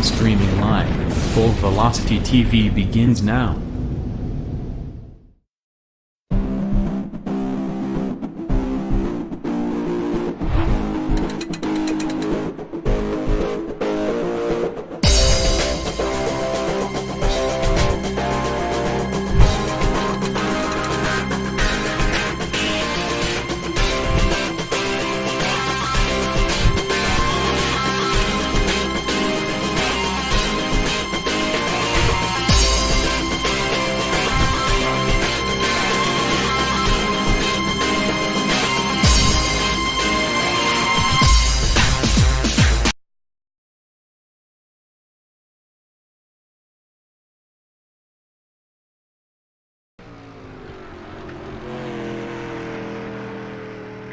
streaming live. Full Velocity TV begins now.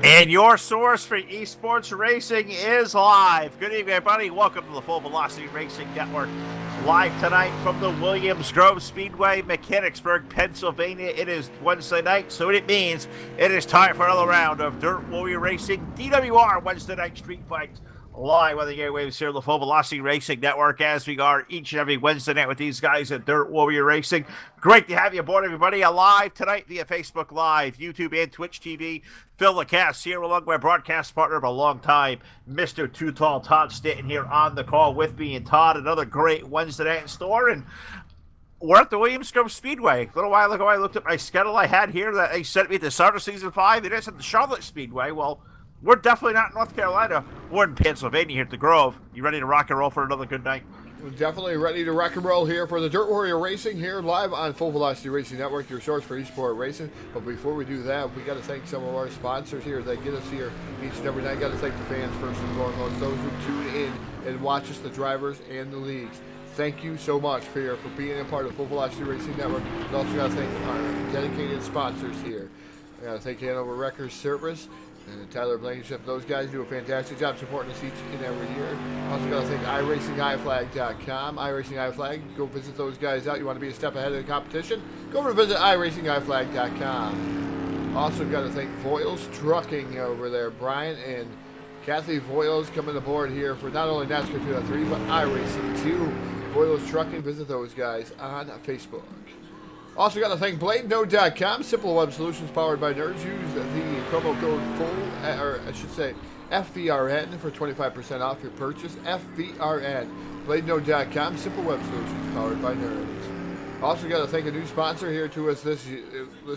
And your source for esports racing is live. Good evening, everybody. Welcome to the Full Velocity Racing Network. Live tonight from the Williams Grove Speedway, Mechanicsburg, Pennsylvania. It is Wednesday night, so it means it is time for another round of Dirt Warrior Racing DWR Wednesday night street fights. Live on the airwaves here, the Full Velocity Racing Network, as we are each and every Wednesday night with these guys at Dirt Warrior Racing. Great to have you aboard, everybody. Live tonight via Facebook Live, YouTube, and Twitch TV. Phil LaCasse here, along with my broadcast partner of a long time, Mr. Too Tall, Todd Stanton, here on the call with me. And Todd, another great Wednesday night in store. And we're at the Williams Grove Speedway. A little while ago, I looked at my schedule I had here that they sent me at the start of Season 5. It is at the Charlotte Speedway. Well, we're definitely not in North Carolina. We're in Pennsylvania here at the Grove. You ready to rock and roll for another good night? We're definitely ready to rock and roll here for the Dirt Warrior Racing here live on Full Velocity Racing Network, your source for eSport racing. But before we do that, we got to thank some of our sponsors here that get us here each and every night. Got to thank the fans first and foremost, those who tune in and watch us, the drivers and the leagues. Thank you so much for being a part of Full Velocity Racing Network. We also got to thank our dedicated sponsors here. I got to thank Hanover Records Service and Tyler Blankenship. Those guys do a fantastic job supporting us each and every year. Also got to thank iRacingIFlag.com. iRacingIFlag, go visit those guys out. You want to be a step ahead of the competition? Go over to visit iRacingIFlag.com. Also got to thank Voiles Trucking over there. Brian and Kathy Voiles coming aboard here for not only NASCAR 2003, but iRacing 2. Voiles Trucking, visit those guys on Facebook. Also got to thank BladeNode.com, simple web solutions powered by nerds. Use the promo code FVRN for 25% off your purchase. FVRN. BladeNode.com, simple web solutions powered by nerds. Also got to thank a new sponsor here to us this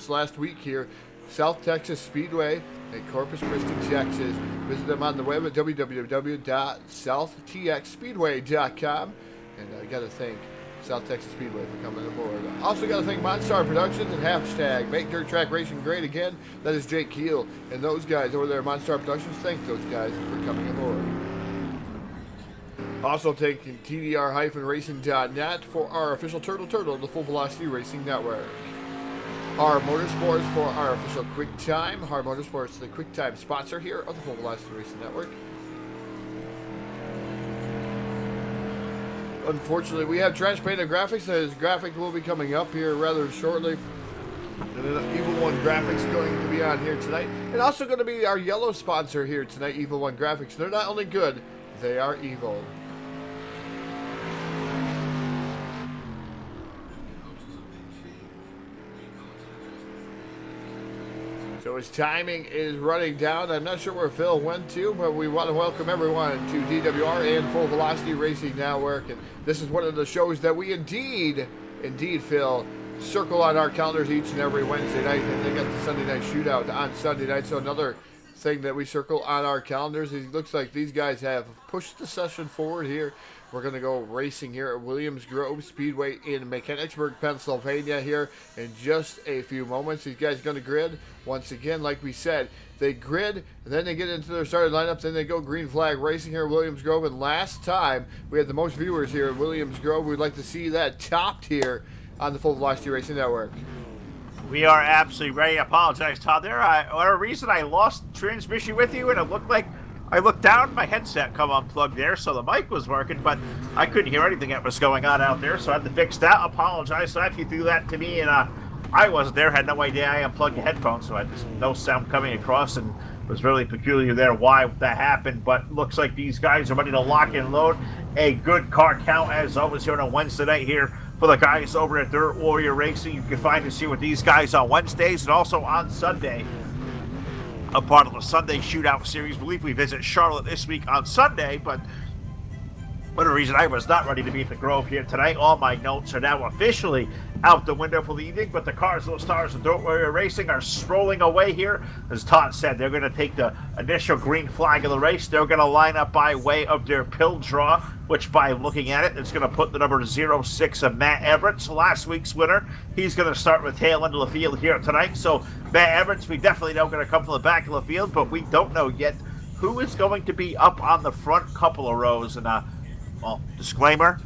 last week here, South Texas Speedway in Corpus Christi, Texas. Visit them on the web at www.southtxspeedway.com. And I got to thank South Texas Speedway for coming aboard. Also got to thank Monstar Productions and hashtag Make Dirt Track Racing Great Again. That is Jake Keel and those guys over there at Monstar Productions. Thank those guys for coming aboard. Also taking TDR-racing.net for our official Turtle, the Full Velocity Racing Network. Our Motorsports for our official Quick Time. Our Motorsports, the Quick Time sponsor here of the Full Velocity Racing Network. Unfortunately, we have trash painted graphics. His graphic will be coming up here rather shortly. And then Evil One Graphics going to be on here tonight. And also going to be our yellow sponsor here tonight, Evil One Graphics. They're not only good, they are evil. So his timing is running down. I'm not sure where Phil went to, but we want to welcome everyone to DWR and Full Velocity Racing Network. And this is one of the shows that we indeed, Phil, circle on our calendars each and every Wednesday night. And they got the Sunday night shootout on Sunday night. So another thing that we circle on our calendars. It looks like these guys have pushed the session forward here. We're going to go racing here at Williams Grove Speedway in Mechanicsburg, Pennsylvania here in just a few moments. These guys are going to grid. Once again, like we said, they grid, and then they get into their starting lineup, then they go green flag racing here at Williams Grove. And last time, we had the most viewers here at Williams Grove. We'd like to see that topped here on the Full Velocity Racing Network. We are absolutely ready. I apologize, Todd. For a reason, I lost transmission with you, and it looked like I looked down, my headset come unplugged there, so the mic was working, but I couldn't hear anything that was going on out there, so I had to fix that. Apologize for that if you threw that to me, and I I wasn't there, had no idea. I unplugged the headphones, so I just no sound coming across, and it was really peculiar there why that happened. But looks like these guys are ready to lock and load. A good car count as always here on a Wednesday night here for the guys over at Dirt Warrior Racing. You can find and see with these guys on Wednesdays and also on Sunday. A part of the Sunday Shootout Series. I believe we visit Charlotte this week on Sunday, but one reason I was not ready to be at the Grove here tonight. All my notes are now officially out the window for the evening, but the Carsville Stars of Dirt Warrior Racing are strolling away here. As Todd said, they're going to take the initial green flag of the race. They're going to line up by way of their pill draw, which by looking at it, it's going to put the number 06 of Matt Everett, last week's winner. He's going to start with tail end of the field here tonight. So Matt Everett, we definitely know going to come from the back of the field, but we don't know yet who is going to be up on the front couple of rows. And well, disclaimer,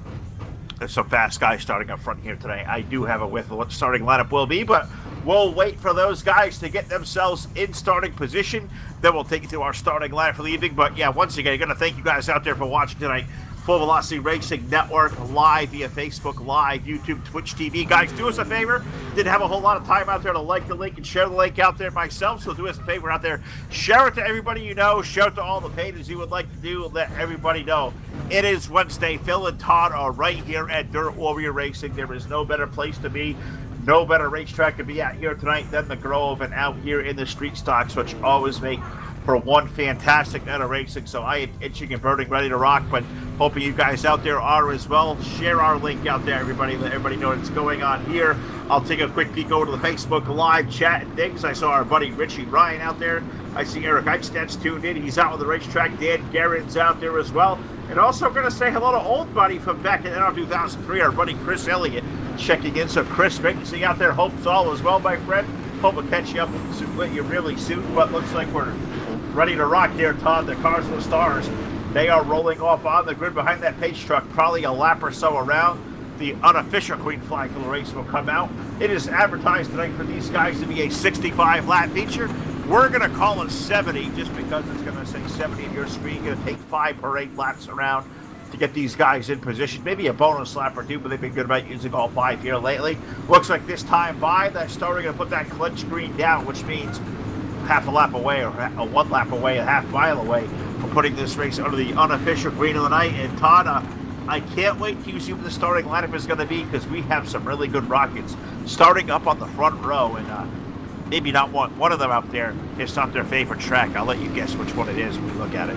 there's some fast guys starting up front here today. I do have a whiff of what the starting lineup will be, but we'll wait for those guys to get themselves in starting position. Then we'll take you through our starting lineup for the evening. But yeah, once again, I'm going to thank you guys out there for watching tonight. Full Velocity Racing Network, live via Facebook Live, YouTube, Twitch TV. Guys, do us a favor. Didn't have a whole lot of time out there to like the link and share the link out there myself, so do us a favor out there. Share it to everybody you know. Share it to all the pages you would like to do. Let everybody know. It is Wednesday. Phil and Todd are right here at Dirt Warrior Racing. There is no better place to be, no better racetrack to be at here tonight than the Grove and out here in the street stocks, which always make for one fantastic night of racing. So I am itching and burning, ready to rock, but hoping you guys out there are as well. Share our link out there, everybody. Let everybody know what's going on here. I'll take a quick peek over to the Facebook Live chat and things. I saw our buddy Richie Ryan out there. I see Eric Eichstadt's tuned in. He's out on the racetrack. Dan Garrett's out there as well. And also going to say hello to old buddy from back in 2003, our buddy Chris Elliott checking in. So Chris, great to see you out there. Hope's all as well, my friend. Hope we'll catch you up with you really soon, but looks like we're ready to rock here, Todd. The Carsville Stars, they are rolling off on the grid behind that pace truck, probably a lap or so around. The unofficial green flag for the race will come out. It is advertised tonight for these guys to be a 65-lap feature. We're going to call it 70 just because it's going to say 70 on your screen. Going to take 5 or 8 laps around to get these guys in position. Maybe a bonus lap or two, but they've been good about using all 5 here lately. Looks like this time by, that starter going to put that clutch screen down, which means half a lap away or 1 lap away, a half mile away from putting this race under the unofficial green of the night. And Todd, I can't wait to see what the starting lineup is going to be because we have some really good rockets starting up on the front row. And maybe not one of them out there. It's not their favorite track. I'll let you guess which one it is when we look at it.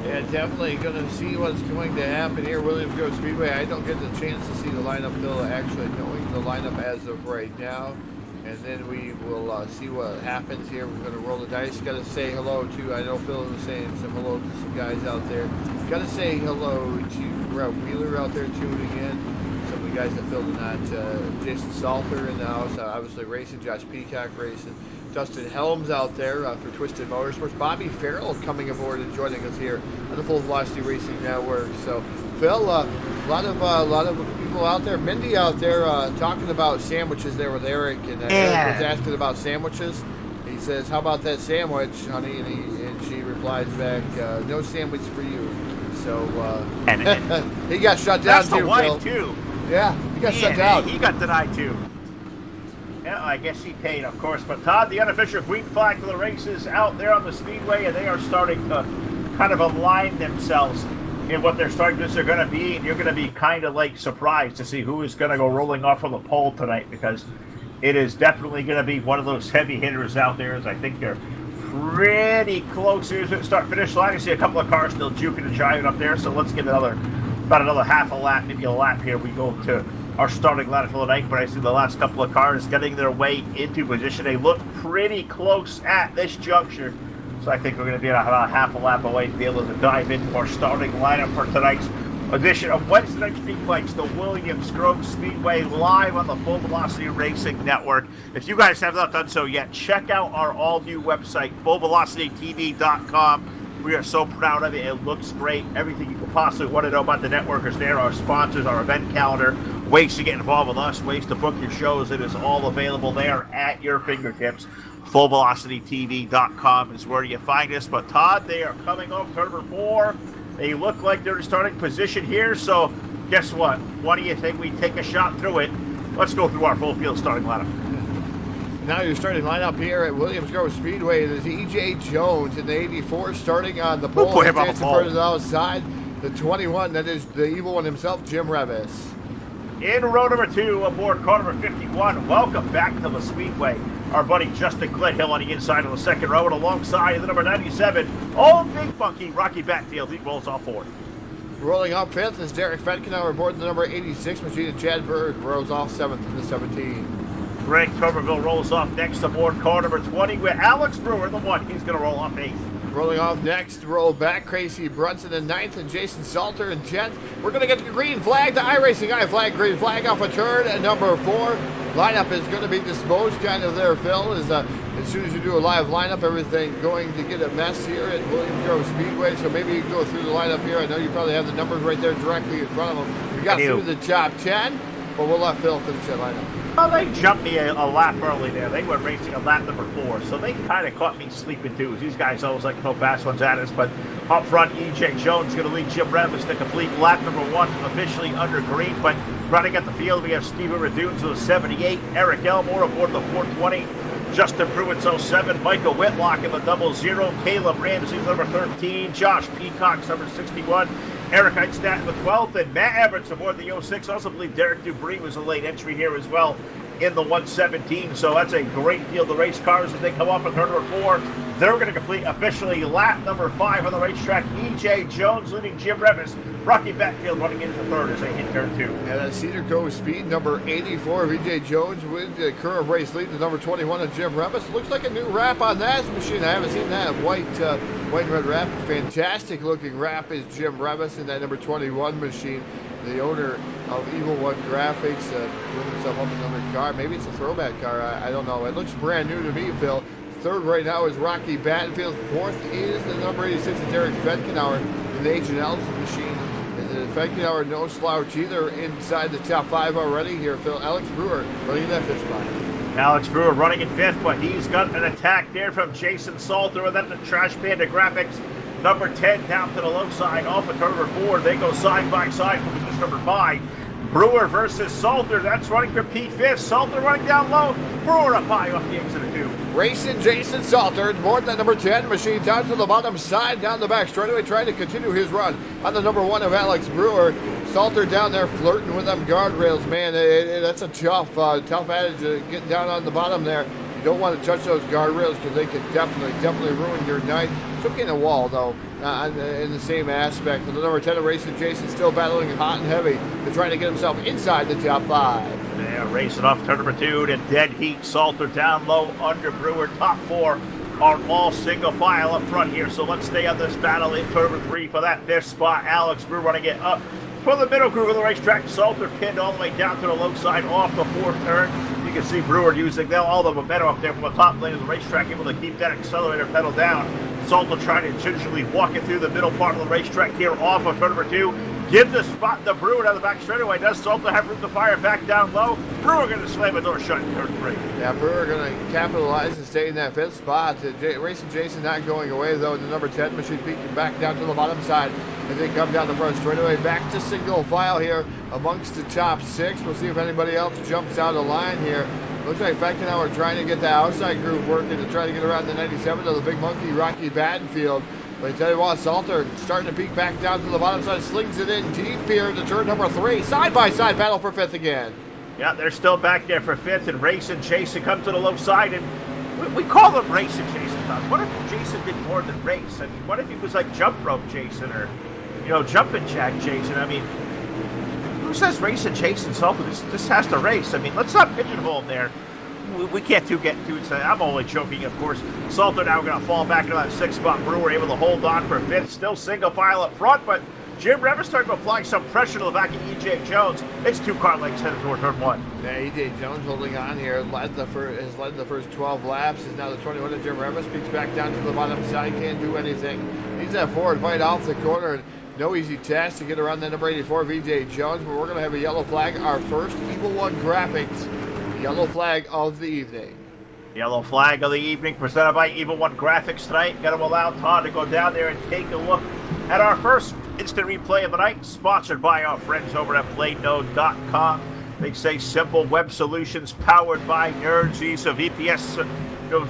Yeah, definitely going to see what's going to happen here. Williams Grove Speedway. I don't get the chance to see the lineup till actually knowing the lineup as of right now. And then we will see what happens here. We're going to roll the dice. Got to say hello to, I know Phil was saying some hello to some guys out there. Got to say hello to Rob Wheeler out there tuning in. Some of the guys that Phil did not. Jason Salter in the house, obviously racing. Josh Peacock racing. Dustin Helms out there for Twisted Motorsports. Bobby Farrell coming aboard and joining us here on the Full Velocity Racing Network. So, Phil, a lot of people out there. Mindy out there talking about sandwiches there with Eric, and Eric was asking about sandwiches. He says, "How about that sandwich, honey?" And she replies back, "No sandwich for you." So he got shut down that's too. The wife Phil. too. Yeah, he got shut down. He got denied too. Yeah, I guess he paid, of course. But Todd, the unofficial green flag for the race is out there on the speedway, and they are starting to kind of align themselves in what their starting lists are going to be. And you're going to be kind of like surprised to see who is going to go rolling off on the pole tonight, because it is definitely going to be one of those heavy hitters out there. As I think they're pretty close here to the start-finish line. You see a couple of cars still juking and jiving up there. So let's get about another half a lap, maybe a lap here. We go to our starting lineup for the night, but I see the last couple of cars getting their way into position. They look pretty close at this juncture, so I think we're going to be about half a lap away to be able to dive into our starting lineup for tonight's edition of Wednesday Night Street Fights, the Williams Grove Speedway, live on the Full Velocity Racing Network. If you guys have not done so yet, check out our all-new website, fullvelocitytv.com. We are so proud of it. It looks great. Everything you could possibly want to know about the network is there. Our sponsors, our event calendar, ways to get involved with us, ways to book your shows. It is all available there at your fingertips. FullVelocityTV.com is where you find us. But Todd, they are coming off turn number 4. They look like they're in starting position here. So guess what? What do you think? We take a shot through it. let's go through our full field starting lineup. Now you're starting lineup here at Williams Grove Speedway. It is E.J. Jones in the 84 starting on the pole. Put him on the Dancing pole. further to the outside. The 21, that is the evil one himself, Jim Revis. In row number 2, aboard car number 51, welcome back to the Speedway. Our buddy Justin Glidhill on the inside of the second row, and alongside the number 97, old big monkey, Rocky Batfield. He rolls off fourth. Rolling off fifth is Derek Fetkenauer aboard the number 86 machine, and Chad Berg rolls off seventh in the 17. Greg Tuberville rolls off next aboard car number 20 with Alex Brewer, the one. He's going to roll off 8th. Rolling off next, roll back, Casey Brunson in 9th and Jason Salter in 10th. We're going to get the green flag, the iRacing I flag, green flag off a turn at number 4. Lineup is going to be disposed kind of there, Phil. As soon as you do a live lineup, everything going to get a mess here at Williams Grove Speedway. So maybe you can go through the lineup here. I know you probably have the numbers right there directly in front of them. We got through the top 10, but we'll let Phil finish that lineup. Well, they jumped me a lap early there. They were racing a lap number 4, so they kind of caught me sleeping too. These guys always like to throw fast ones at us, but up front, E.J. Jones going to lead Jim Revis to complete lap number 1, officially under green. But running at the field, we have Steven Radunes with a 78, Eric Elmore aboard the 420, Justin Pruitt's 07, Michael Whitlock in the 00, Caleb Ramsey number 13, Josh Peacock's number 61, Eric Eichstadt in the 12th, and Matt Everts aboard the 06. I also believe Derek Dubree was a late entry here as well in the 117. So that's a great field of race cars as they come off of turn number 4. They're going to complete officially lap number 5 on the racetrack. E.J. Jones leading Jim Revis. Rocky Batfield running into third as they hit turn 2. Yeah, that's Cedar Cove speed, number 84 of E.J. Jones with the current race lead, the number 21 of Jim Revis. Looks like a new wrap on that machine. I haven't seen that white and red wrap. Fantastic looking wrap is Jim Revis in that number 21 machine. The owner of Evil One Graphics put himself up in another car. Maybe it's a throwback car. I don't know. It looks brand new to me, Phil. Third right now is Rocky Battenfield. Fourth is the number 86 of Derek Fetkenauer in the H&L's machine. And Fetkenauer no slouch either inside the top 5 already here, Phil. Alex Brewer running that 5th spot. Alex Brewer running in 5th, but he's got an attack there from Jason Salter, and then the Trash Panda Graphics. Number 10 down to the low side off of turn number 4. They go side by side for position number 5. Brewer versus Salter. That's running for P5. Salter running down low. Brewer up high off the exit of 2. Racing Jason Salter aboard that number 10 machine down to the bottom side, down the back straightaway, trying to continue his run on the number 1 of Alex Brewer. Salter down there flirting with them guardrails, man. That's a tough adage getting down on the bottom there. You don't want to touch those guardrails because they can definitely ruin your night. It's okay in the wall, though, in the same aspect. And the number 10 of Racing Jason still battling hot and heavy to trying to get himself inside the top 5. They're racing off turn number 2 to dead heat. Salter down low under Brewer. Top 4 are all single file up front here. So let's stay on this battle in turn number 3 for that 5th spot. Alex Brewer running it up for the middle groove of the racetrack. Salter pinned all the way down to the low side off the 4th turn. You can see Brewer using all the momentum up there from the top lane of the racetrack, able to keep that accelerator pedal down. Salter trying to gingerly walk it through the middle part of the racetrack here off of turn number 2. Give the spot to Brewer down the back straightaway. Does Salter have room to fire back down low? Brewer going to slam a door shut in turn 3. Yeah, Brewer going to capitalize and stay in that 5th spot. Racing Jason not going away, though. The number 10 machine peeking back down to the bottom side. And they come down the front straightaway. Back to single file here amongst the top 6. We'll see if anybody else jumps out of line here. Looks like Fetkenauer trying to get the outside groove working to try to get around the 97 of the big monkey, Rocky Battenfield. But I tell you what, Salter starting to peek back down to the bottom side, slings it in deep here to turn number 3. Side-by-side battle for 5th again. Yeah, they're still back there for 5th, and Racing Jason comes to the low side, and we call them Racing Jason. What if Jason did more than race? I mean, what if he was like jump rope Jason or, jumping jack Jason? I mean, who says Racing Jason Salter just has to race? I mean, let's not pigeonhole him there. We can't get too excited. I'm only joking, of course. Salter now going to fall back into that 6th spot. Brewer able to hold on for 5th. Still single file up front, but Jim Revis starting to apply some pressure to the back of E.J. Jones. It's 2 car lengths headed toward turn 1. Yeah, E.J. Jones holding on here. Has led the first 12 laps. Is now the 21 of Jim Revis. Peeks back down to the bottom side. Can't do anything. Needs that forward fight off the corner. And no easy task to get around that number 84 of E.J. Jones. But we're going to have a yellow flag. Our first Evil One Graphics yellow flag of the evening. Yellow flag of the evening presented by Evil One Graphics tonight. Got to allow Todd to go down there and take a look at our first instant replay of the night, sponsored by our friends over at BladeNode.com. They say simple web solutions powered by nerds, use of VPS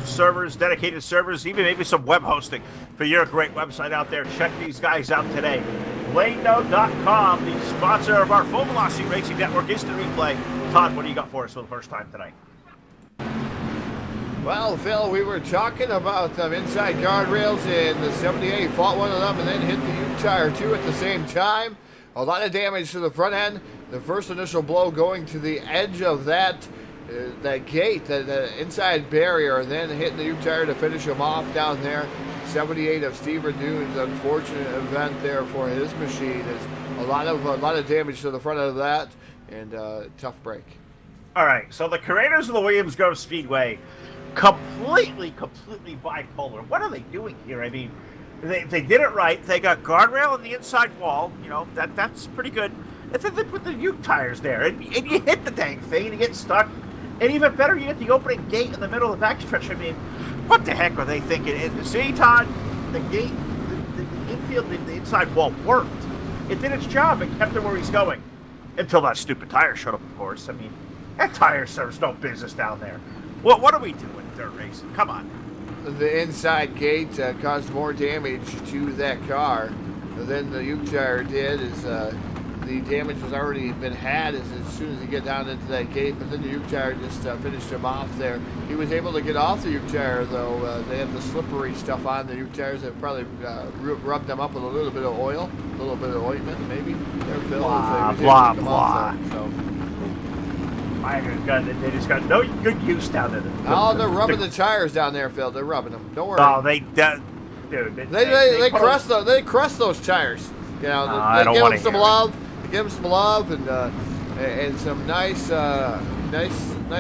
servers, dedicated servers, even maybe some web hosting for your great website out there. Check these guys out today. BladeNo.com, the sponsor of our Full Velocity Racing Network, Instant Replay. Todd, what do you got for us for the first time tonight? Well, Phil, we were talking about them inside guardrails in the 78, fought one of them, and then hit the U-tire too at the same time. A lot of damage to the front end. The first initial blow going to the edge of that gate, that inside barrier, and then hitting the U-tire to finish him off down there. 78 of Stephen Dune's unfortunate event there for his machine is a lot of damage to the front of that, and tough break. All right, so the creators of the Williams Grove Speedway, completely bipolar. What are they doing here? I mean, they did it right. They got guardrail on the inside wall. You know, that's pretty good. And then they put the U tires there, and you hit the dang thing, and you get stuck. And even better, you get the opening gate in the middle of the backstretch. I mean, what the heck are they thinking? And see, Todd, the gate, the infield, the inside wall worked. It did its job. It kept him where he's going. Until that stupid tire showed up, of course. I mean, that tire serves no business down there. What are we doing, dirt racing? Come on. The inside gate caused more damage to that car than the U-tire did. The damage was already been had as soon as he get down into that gate, but then the U-tire just finished him off there. He was able to get off the U-tire, though. They had the slippery stuff on the U-tires that probably rubbed them up with a little bit of oil, a little bit of ointment, maybe. Blah. So. They just got no good use down there. Oh, they're rubbing the tires down there, Phil. They're rubbing them. Don't worry. Oh, They crust those tires. You know, I don't give want them some love. Give them some love and some nice oils.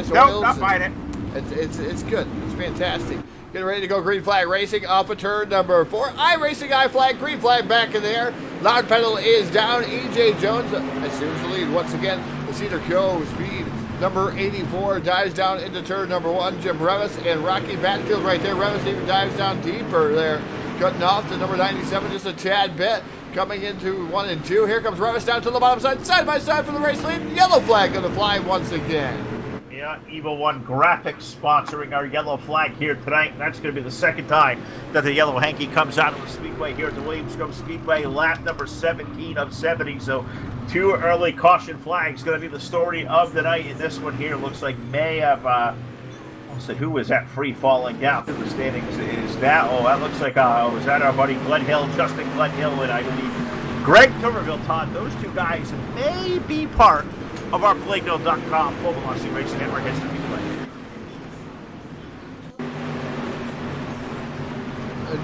Nope, not buying it. It's good. It's fantastic. Getting ready to go green flag racing off of turn number 4. iRacing, I flag, green flag back in there. Loud pedal is down. EJ Jones assumes the lead once again. The Cedar Cove speed number 84 dives down into turn number 1. Jim Revis and Rocky Batfield right there. Revis even dives down deeper there, cutting off to number 97 just a tad bit. Coming into 1 and 2. Here comes Revis down to the bottom side by side for the race lead. Yellow flag going to fly once again. Yeah, Evil One Graphics sponsoring our yellow flag here tonight. That's going to be the second time that the yellow hanky comes out of the Speedway here at the Williams Grove Speedway, lap number 17 of 70. So 2 early caution flags going to be the story of the night. And this one here looks like may have, who was that free falling down through the standings? Is that, that looks like, was that our buddy Glenhill, Justin Glenhill, and I believe Greg Tuberville, Todd. Those two guys may be part of our BladeNo.com Full Velocity Racing Network Instant Replay.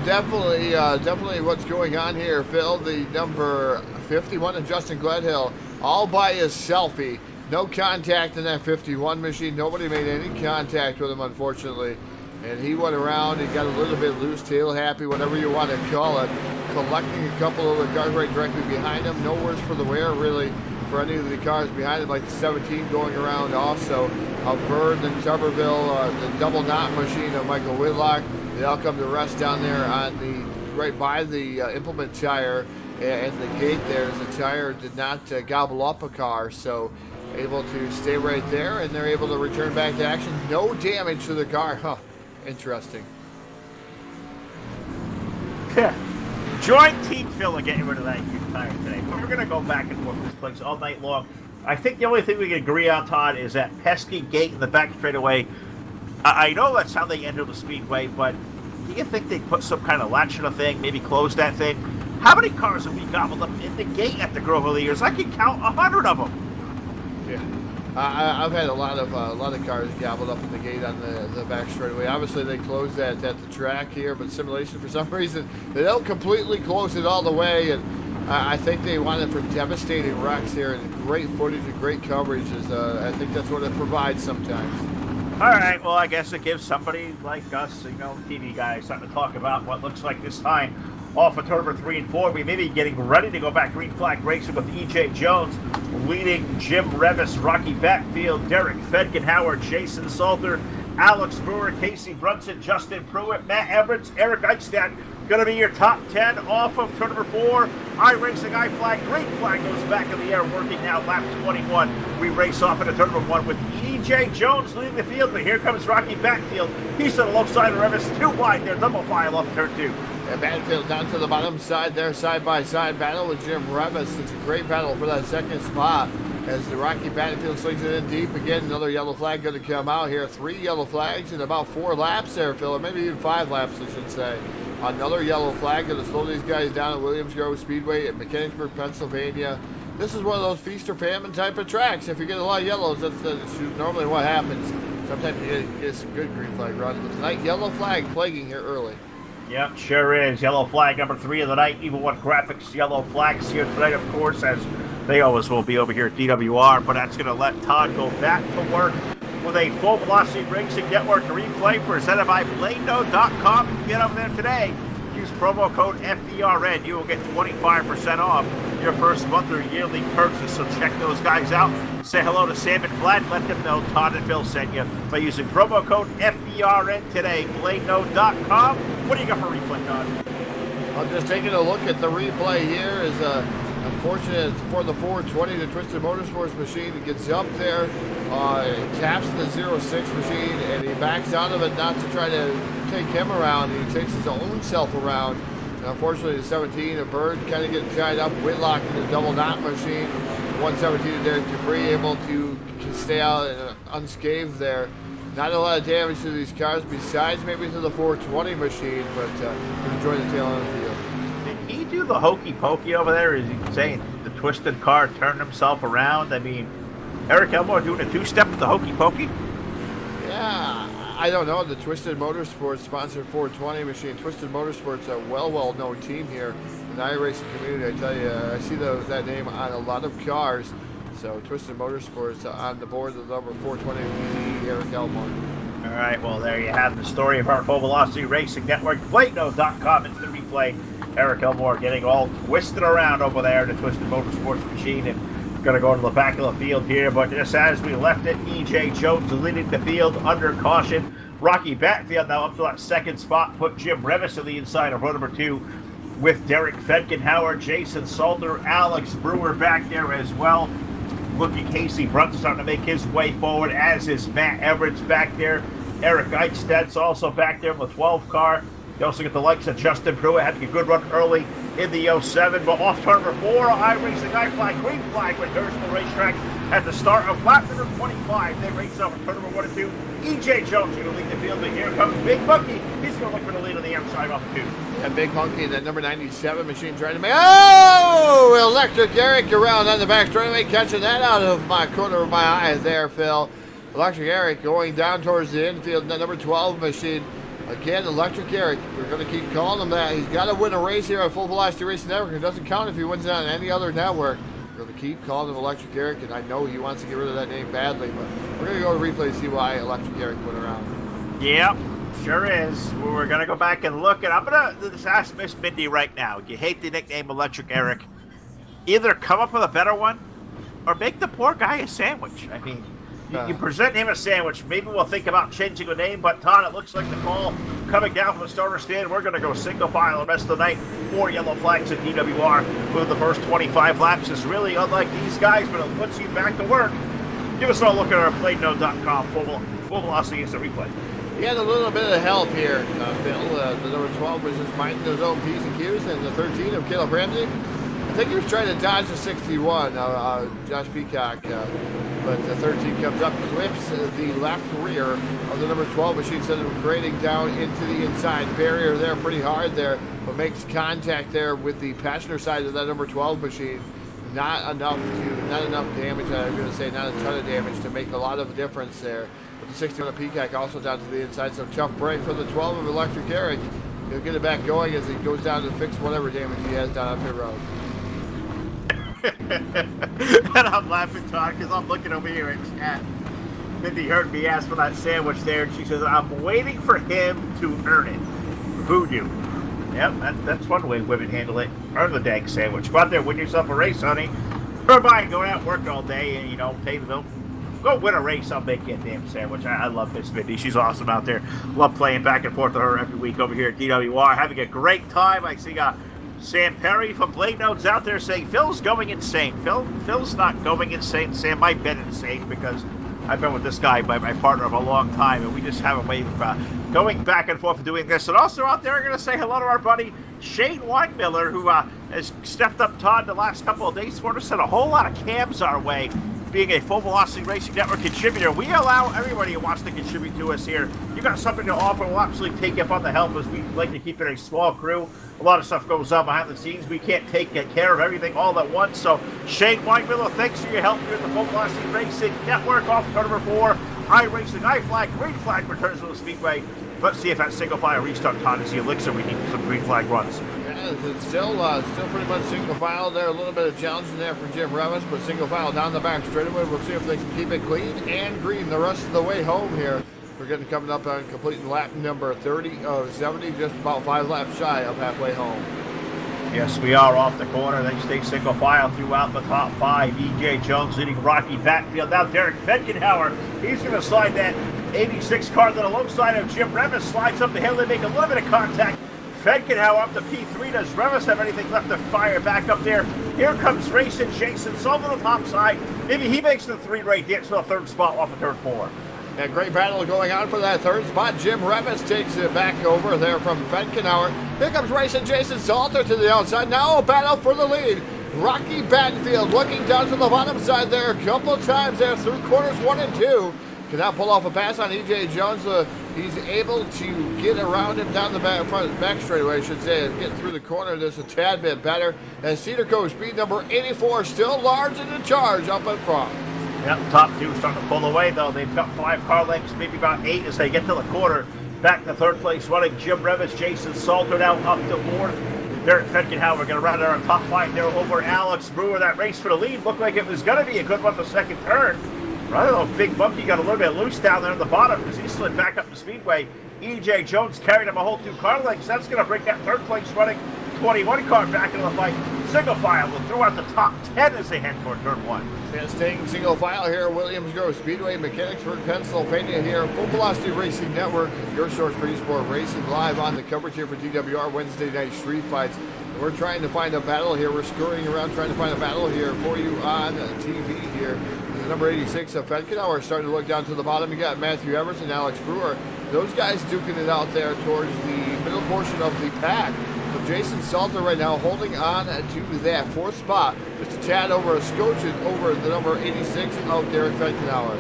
Definitely what's going on here, Phil. The number 51 of Justin Gledhill, all by his selfie. No contact in that 51 machine. Nobody made any contact with him, unfortunately. And he went around and got a little bit loose, tail happy, whatever you want to call it. Collecting a couple of the cars right directly behind him. No worse for the wear, really, for any of the cars behind him, like the 17 going around also. Bird and Tuberville, the double knot machine of Michael Whitlock. They all come to rest down there on the right by the implement tire at the gate there, as the tire did not gobble up a car, so able to stay right there, and they're able to return back to action. No damage to the car. Huh. Interesting. Join Team Phil in getting rid of that huge tire today. We're going to go back and forth this place all night long. I think the only thing we can agree on, Todd, is that pesky gate in the back straightaway. I know that's how they enter the Speedway, but do you think they put some kind of latch on a thing, maybe close that thing? How many cars have we gobbled up in the gate at the Grove over the years? I can count 100 of them. Yeah. I've had a lot of cars gobbled up in the gate on the back straightaway. Obviously, they closed that at the track here, but simulation, for some reason, they don't completely close it all the way. And I think they want it for devastating wrecks here, and great footage and great coverage. I think that's what it provides sometimes. All right, well, I guess it gives somebody like us, TV guys, something to talk about. What looks like this time off of turn number 3 and 4, we may be getting ready to go back green flag racing with E.J. Jones leading Jim Revis, Rocky Backfield, Derek Fedgenhauer, Jason Salter, Alex Brewer, Casey Brunson, Justin Pruitt, Matt Everett, Eric Eichstadt, Going to be your top 10 off of turn number 4. iRacing, I-Flag, green flag goes back in the air, working now lap 21. We race off into turn number 1 with E.J. Jones leading the field, but here comes Rocky Backfield. He's on the low side of Revis, too wide there, double file off turn 2. And Battlefield down to the bottom side there, side-by-side battle with Jim Revis. It's a great battle for that second spot as the Rocky Battlefield slings it in deep. Again, another yellow flag going to come out here. 3 yellow flags in about 4 laps there, Phil, or maybe even 5 laps, I should say. Another yellow flag going to slow these guys down at Williams Grove Speedway in Mechanicsburg, Pennsylvania. This is one of those feast or famine type of tracks. If you get a lot of yellows, that's normally what happens. Sometimes you get some good green flag runs, but tonight yellow flag plaguing here early. Yep, sure is. Yellow flag number 3 of the night. Even what graphics yellow flags here tonight, of course, as they always will be over here at DWR. But that's going to let Todd go back to work with a Full Velocity Racing Network replay presented by BladeNode.com. If you get over there today, use promo code FVRN. You will get 25% off your first month or yearly purchase. So check those guys out. Say hello to Sam and Vlad. Let them know Todd and Phil sent you by using promo code FVRN today. BladeNode.com. What do you got for replay, Todd? I'm just taking a look at the replay here. Is unfortunate for the 420, the Twisted Motorsports machine. He gets up there, taps the 06 machine, and he backs out of it not to try to take him around. He takes his own self around. And unfortunately, the 17, a bird kind of getting tied up. Whitlock in the double knot machine. 117 there, Debris able to stay out unscathed there. Not a lot of damage to these cars besides maybe to the 420 machine, but enjoy the tail end of the field. Did he do the hokey pokey over there? Is he saying the twisted car turned himself around? I mean, Eric Elmore doing a 2-step with the hokey pokey? Yeah, I don't know. The Twisted Motorsports sponsored 420 machine. Twisted Motorsports, a well-known team here in the iRacing community. I tell you, I see that name on a lot of cars. So Twisted Motorsports on the board of the number 420 VZ, Eric Elmore. All right, well, there you have the story of our Full Velocity Racing Network. BladeNode.com. It's the replay. Eric Elmore getting all twisted around over there in the Twisted Motorsports machine, and going to go into the back of the field here. But just as we left it, E.J. Jones leading the field under caution. Rocky Backfield now up to that second spot, put Jim Revis to the inside of row number 2 with Derek Fenkenhauer, Jason Salter, Alex Brewer back there as well. Looking Casey Brunson starting to make his way forward, as is Matt Everett's back there. Eric Eichstedt's also back there with the 12 car. You also get the likes of Justin Pruitt having a good run early in the 07, but off turn number 4, iRacing, I-Flag, green flag with Hurstville Racetrack at the start of lap number 25. They race off turn number 1 and 2. E.J. Jones going to lead the field, but here comes Big Monkey. He's going to look for the lead on the outside off 2. And Big Monkey, that number 97 machine trying to make, oh, Electric Eric around on the back straightaway, catching that out of my corner of my eye there, Phil. Electric Eric going down towards the infield, that number 12 machine. Again, Electric Eric, we're going to keep calling him that. He's got to win a race here on Full Velocity Racing Network. It doesn't count if he wins it on any other network. We're going to keep calling him Electric Eric, and I know he wants to get rid of that name badly, but we're going to go to replay to see why Electric Eric went around. Yep, sure is. We're going to go back and look, and I'm going to just ask Miss Mindy right now. You hate the nickname Electric Eric. Either come up with a better one, or make the poor guy a sandwich. I mean, you present him a sandwich. Maybe we'll think about changing the name, but Todd, it looks like the call coming down from the starter stand. We're going to go single file the rest of the night. 4 yellow flags at DWR with the first 25 laps. Is really unlike these guys, but it puts you back to work. Give us a look at our BladeNode.com. Full Velocity is the replay. He had a little bit of help here, Phil. The number 12 was just minding his own P's and Q's, and the 13 of Caleb Ramsey. I think he was trying to dodge the 61, Josh Peacock, but the 13 comes up, clips the left rear of the number 12 machine, instead of grading down into the inside barrier there pretty hard there, but makes contact there with the passenger side of that number 12 machine. Not enough damage, I'm going to say, not a ton of damage to make a lot of difference there. But the 61 of Peacock also down to the inside, so tough break for the 12 of Electric Eric. He'll get it back going as he goes down to fix whatever damage he has down up pit road. And I'm laughing, Todd, because I'm looking over here at chat. Mindy heard me ask for that sandwich there, and she says, I'm waiting for him to earn it. Voodoo. Yep, that's one way women handle it. Earn the dang sandwich. Go out there, win yourself a race, honey. Or by going out and work all day and, pay the bill. go win a race, I'll make you a damn sandwich. I love Miss Mindy. She's awesome out there. Love playing back and forth with her every week over here at DWR. Having a great time. I see Sam Perry from Blade Notes out there saying Phil's going insane. Phil's not going insane. Sam might have been insane because I've been with this guy, my partner, for a long time, and we just have a way of going back and forth and doing this. And also out there, I'm going to say hello to our buddy Shane Weinmiller, who has stepped up Todd the last couple of days for us, sent a whole lot of cams our way. Being a Full Velocity Racing Network contributor, we allow everybody who wants to contribute to us here. You got something to offer, we'll absolutely take you up on the help, as we like to keep it a small crew. A lot of stuff goes on behind the scenes. We can't take care of everything all at once. So Shane Weinmiller, thanks for your help here at the Full Velocity Racing Network. Off turn number 4, iRacing, I-Flag, green flag returns to the Speedway. Let's see if that single file restart, Todd, is the elixir we need for some green flag runs. Yeah, it's still pretty much single file there. A little bit of challenge in there for Jim Revis, but single file down the back straightaway. We'll see if they can keep it clean and green the rest of the way home here. We're getting coming up on completing lap number 30 of 70, just about 5 laps shy of halfway home. Yes, we are off the corner. They stay single file throughout the top 5. E.J. Jones leading Rocky Batfield. Now Derek Fetkenhauer, he's going to slide that 86 car that alongside of Jim Revis slides up the hill. They make a little bit of contact. Fetkenhauer up to P3. Does Revis have anything left to fire back up there? Here comes racing Jason Sullivan on the top side. Maybe he makes the 3-rate dance for the 3rd spot off of turn 4. A great battle going on for that 3rd spot. Jim Revis takes it back over there from Fetkenhauer. Here comes racing Jason Salter to the outside. Now a battle for the lead. Rocky Battenfield looking down to the bottom side there a couple of times there through corners 1 and 2. Can now pull off a pass on E.J. Jones. He's able to get around him down the back straightaway, I should say, and get through the corner just a tad bit better. And Cedar Cove speed number 84 still large in the charge up in front. Yep, top 2 starting to pull away, though. They've got 5 car lengths, maybe about 8 as they get to the quarter. Back to 3rd place running Jim Revis, Jason Salter now up to 4th. Derek Fetkenhauer going to run there on top 5 there over Alex Brewer. That race for the lead looked like it was going to be a good one the 2nd turn. Rather than Big Monkey got a little bit loose down there in the bottom because he slid back up the speedway. E.J. Jones carried him a whole 2 car lengths. That's going to bring that 3rd place running 21 car back into the fight. Single file will throw out the top 10 as they head toward turn 1. And staying single file here at Williams Grove Speedway, Mechanicsburg, Pennsylvania here. Full Velocity Racing Network, your source for eSport Racing, live on the coverage here for DWR Wednesday night street fights. And we're trying to find a battle here. We're scurrying around trying to find a battle here for you on TV here. Number 86 of Fetkenhauer starting to look down to the bottom. You got Matthew Evers and Alex Brewer. Those guys duking it out there towards the middle portion of the pack. So Jason Salter right now holding on to that 4th spot. Just a tad over a scotch over the number 86 of Derek Fetkenhauer.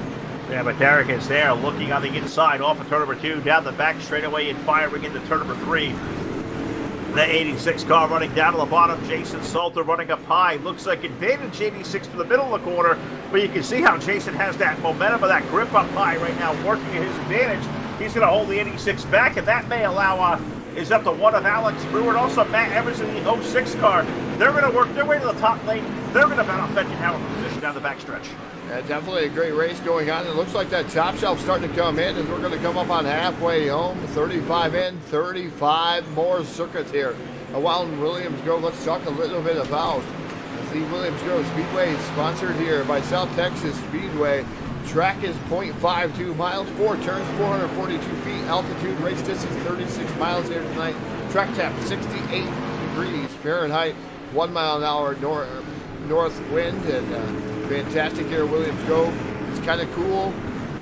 Yeah, but Derek is there looking on the inside off of turn number 2, down the back straightaway and firing into turn number 3. The 86 car running down to the bottom. Jason Salter running up high. Looks like advantage 86 to the middle of the corner. But you can see how Jason has that momentum of that grip up high right now working to his advantage. He's going to hold the 86 back, and that may allow is up to 1 of Alex Brewer and also Matt Evers in the 06 car. They're going to work their way to the top lane. They're going to battle Fetkenhauer position down the backstretch. Yeah, definitely a great race going on. It looks like that top shelf starting to come in as we're going to come up on halfway home. 35 in, 35 more circuits here. While in Williams Grove, let's talk a little bit about the Williams Grove Speedway, sponsored here by South Texas Speedway. Track is 0.52 miles, 4 turns, 442 feet, altitude, race distance 36 miles here tonight. Track tap 68 degrees Fahrenheit, 1 mile an hour north wind, and fantastic here at Williams Grove. It's kind of cool.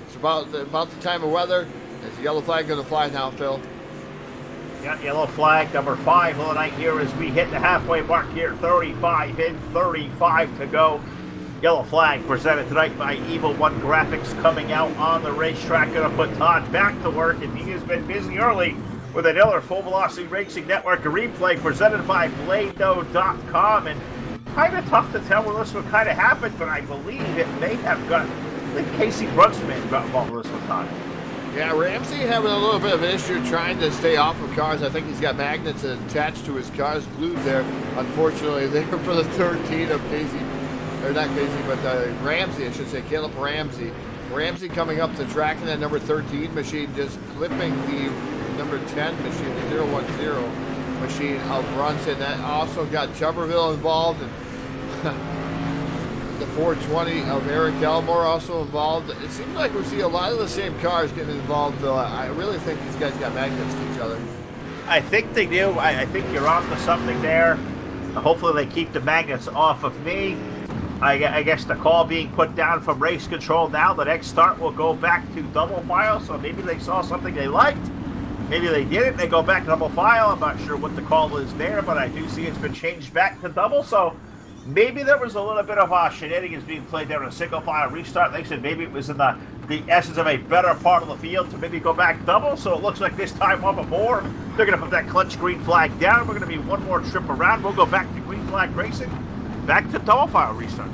It's about the time of weather. Is the yellow flag going to fly now, Phil? Got yellow flag number 5 of the night here as we hit the halfway mark here. 35 in, 35 to go. Yellow flag presented tonight by Evil One Graphics coming out on the racetrack. Going to put Todd back to work, and he has been busy early with another Full Velocity Racing Network replay presented by BladeNode.com. And kind of tough to tell where this one kind of happened, but I believe it may have got, I think Casey Brunsman got involved with this one, Todd. Yeah, Ramsey having a little bit of an issue trying to stay off of cars. I think he's got magnets attached to his cars glued there. Unfortunately, there for the 13 of Casey, or not Casey, but Ramsey, I should say, Caleb Ramsey. Ramsey coming up the track in that number 13 machine, just clipping the number 10 machine, the 010 machine of Brunson. That also got Tuberville involved. And The 420 of Eric Elmore also involved. It seems like we see a lot of the same cars getting involved, though. I really think these guys got magnets to each other. I think they do. I think you're on to something there. Hopefully they keep the magnets off of me. I guess the call being put down from race control now, the next start will go back to double file, so maybe they saw something they liked. Maybe they didn't. They go back to double file. I'm not sure what the call is there, but I do see it's been changed back to double, so maybe there was a little bit of shenanigans being played there in a single file restart. They said maybe it was in the essence of a better part of the field to maybe go back double. So it looks like this time off of 4, they're going to put that clutch green flag down. We're going to be one more trip around. We'll go back to green flag racing, back to double file restart.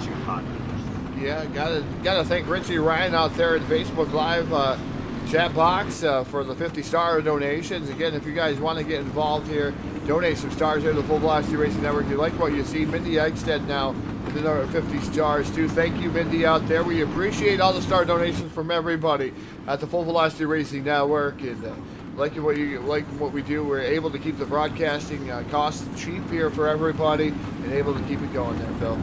Yeah, gotta thank Richie Ryan out there at Facebook Live chat box for the 50-star donations. Again, if you guys want to get involved here, donate some stars here to the Full Velocity Racing Network. If you like what you see, Mindy Eichstead now with another 50 stars too. Thank you, Mindy, out there. We appreciate all the star donations from everybody at the Full Velocity Racing Network. And like what we do, we're able to keep the broadcasting costs cheap here for everybody and able to keep it going there, Phil.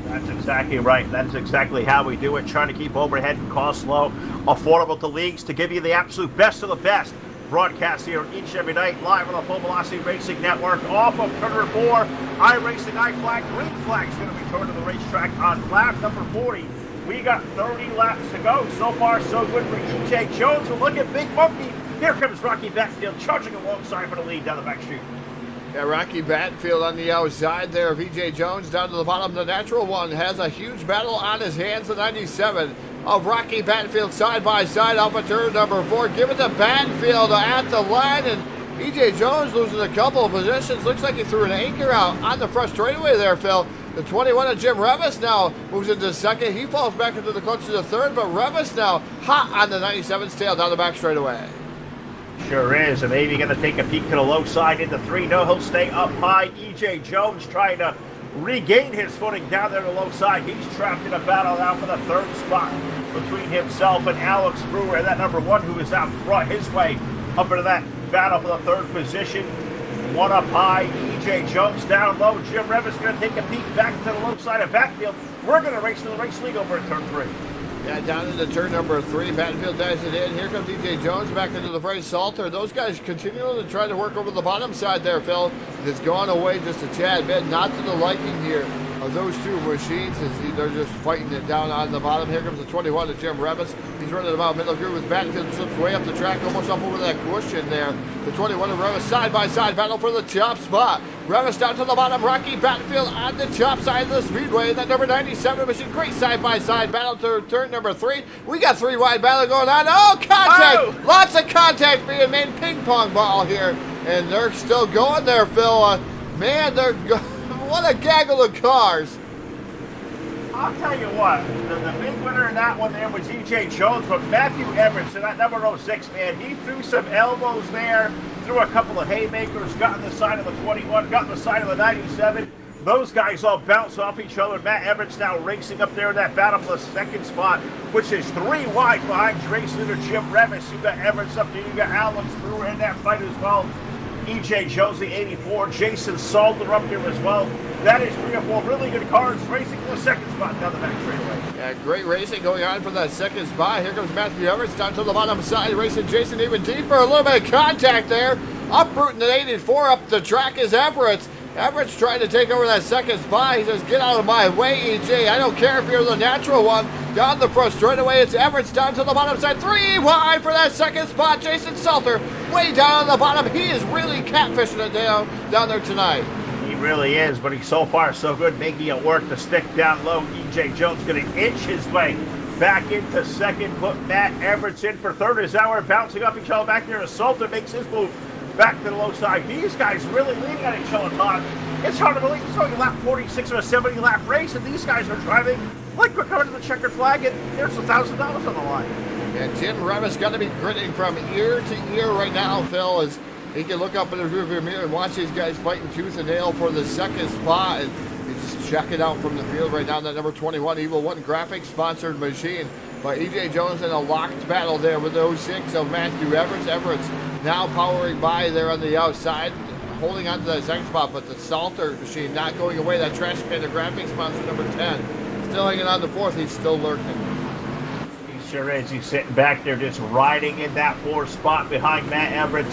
That's exactly right. That's exactly how we do it, trying to keep overhead and costs low, affordable to leagues, to give you the absolute best of the best. Broadcast here each and every night, live on the Full Velocity Racing Network, off of turn 4. iRacing, I-Flag, green flag is going to return to the racetrack on lap number 40. We got 30 laps to go. So far, so good for E.J. Jones. Well, look at Big Monkey. Here comes Rocky Batfield charging alongside for the lead down the back chute. Yeah, Rocky Batfield on the outside there of E.J. Jones down to the bottom. The natural one has a huge battle on his hands. The 97 of Rocky Batfield side by side off of turn number 4. Give it to Batfield at the line, and E.J. Jones losing a couple of positions. Looks like he threw an anchor out on the front straightaway there, Phil. The 21 of Jim Revis now moves into second. He falls back into the clutch to the third, but Revis now hot on the 97's tail down the back straightaway. Sure is, and maybe going to take a peek to the low side into 3. No, he'll stay up high. E.J. Jones trying to regain his footing down there to the low side. He's trapped in a battle now for the 3rd spot between himself and Alex Brewer, and that number 1 who is out brought his way up into that battle for the 3rd position. 1 up high, E.J. Jones down low. Jim Revis going to take a peek back to the low side of Batfield. We're going to race to the race league over at turn 3. Yeah, down into turn number 3. Batfield dives it in. Here comes E.J. Jones back into the fray. Salter. Those guys continuing to try to work over the bottom side there, Phil. It's gone away just a tad bit. Not to the liking here of those two machines as they're just fighting it down on the bottom. Here comes the 21 of Jim Revis. He's running about middle groove with Batfield. Slips way up the track, almost up over that cushion there. The 21 of Revis side by side battle for the top spot. Revis down to the bottom. Rocky Batfield on the top side of the speedway. That number 97 machine. Great side by side battle to turn number 3. We got 3 wide battle going on. Oh, contact! Oh! Lots of contact being made. Ping pong ball here. And they're still going there, Phil. Man, what a gaggle of cars. I'll tell you what, the big winner in that one there was E.J. Jones, but Matthew Everett, so that number 06, man, he threw some elbows there, threw a couple of haymakers, got on the side of the 21, got on the side of the 97. Those guys all bounce off each other. Matt Everett's now racing up there in that battle for the 2nd spot, which is 3 wide behind race leader Jim Revis. You got Everett's up there, you got Alex Brewer in that fight as well. E.J. Jones, the 84, Jason Salter up here as well. That is 3 or 4 really good cars racing for the 2nd spot down the back straightaway. Yeah, great racing going on for that 2nd spot. Here comes Matthew Everett down to the bottom side, racing Jason even deeper. A little bit of contact there. Uprooting the 84 up the track is Everett. Everett's trying to take over that 2nd spot. He says, get out of my way, EJ. I don't care if you're the natural one. Down the front straightaway, it's Everett's down to the bottom side. 3 wide for that 2nd spot. Jason Salter way down on the bottom. He is really catfishing it down there tonight. He really is, but he's so far so good, making it work to stick down low. E.J. Jones going to inch his way back into 2nd. Put Matt Everett's in for 3rd as Howard bouncing off each other back there as Salter makes his move back to the low side. These guys really leaning on each other, Todd. It's hard to believe it's only lap 46 of a 70-lap race, and these guys are driving like we're coming to the checkered flag, and there's $1,000 on the line. And Jim Revis got to be grinning from ear to ear right now, Phil, as he can look up in the rearview mirror and watch these guys fighting tooth and nail for the 2nd spot. And you just check it out from the field right now. That number 21 Evil One graphics sponsored machine by E.J. Jones in a locked battle there with the 06 of Matthew Everett. Everett's now powering by there on the outside, holding on to that 2nd spot, but the Salter machine not going away. That Trash Panda graphics sponsor number 10 hanging on the fourth. He's still lurking. He sure is. He's sitting back there just riding in that fourth spot behind Matt Everett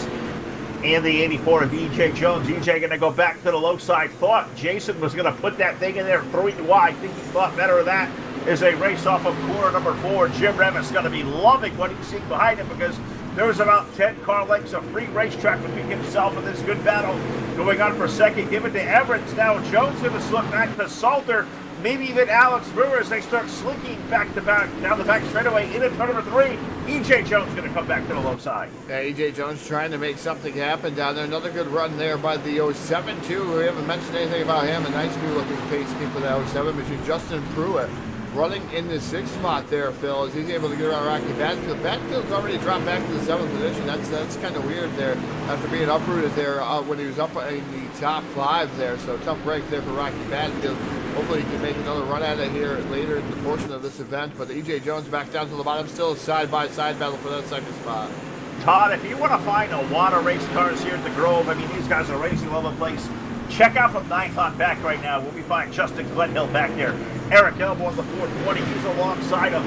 and the 84 of EJ Jones. EJ going to go back to the low side. Thought Jason was going to put that thing in there and throw it wide. I think he thought better of that as they race off of corner number 4. Jim Revis going to be loving what he's seeing behind him because there's about 10 car lengths of free racetrack between himself and this good battle going on for second. Give it to Everett. Now Jones going to slip back to Salter. Maybe even Alex Brewer as they start slinking back to back down the back straightaway into turn number 3. EJ Jones going to come back to the low side. Yeah, EJ Jones trying to make something happen down there. Another good run there by the 07 too. We haven't mentioned anything about him. A nice new looking pace scheme for the 07 machine. Justin Pruitt running in the 6th spot there, Phil, as he's able to get around Rocky Batfield. Batfield's already dropped back to the 7th position. That's kind of weird there after being uprooted there when he was up in the top 5 there. So tough break there for Rocky Batfield. Hopefully he can make another run at it here later in the portion of this event. But EJ Jones back down to the bottom, still a side-by-side battle for that 2nd spot. Todd, if you want to find a lot of race cars here at the Grove, I mean, these guys are racing all over the place. Check out from 9th on back right now where we find Justin Glenhill back there. Eric Elmore in the 420. He's alongside of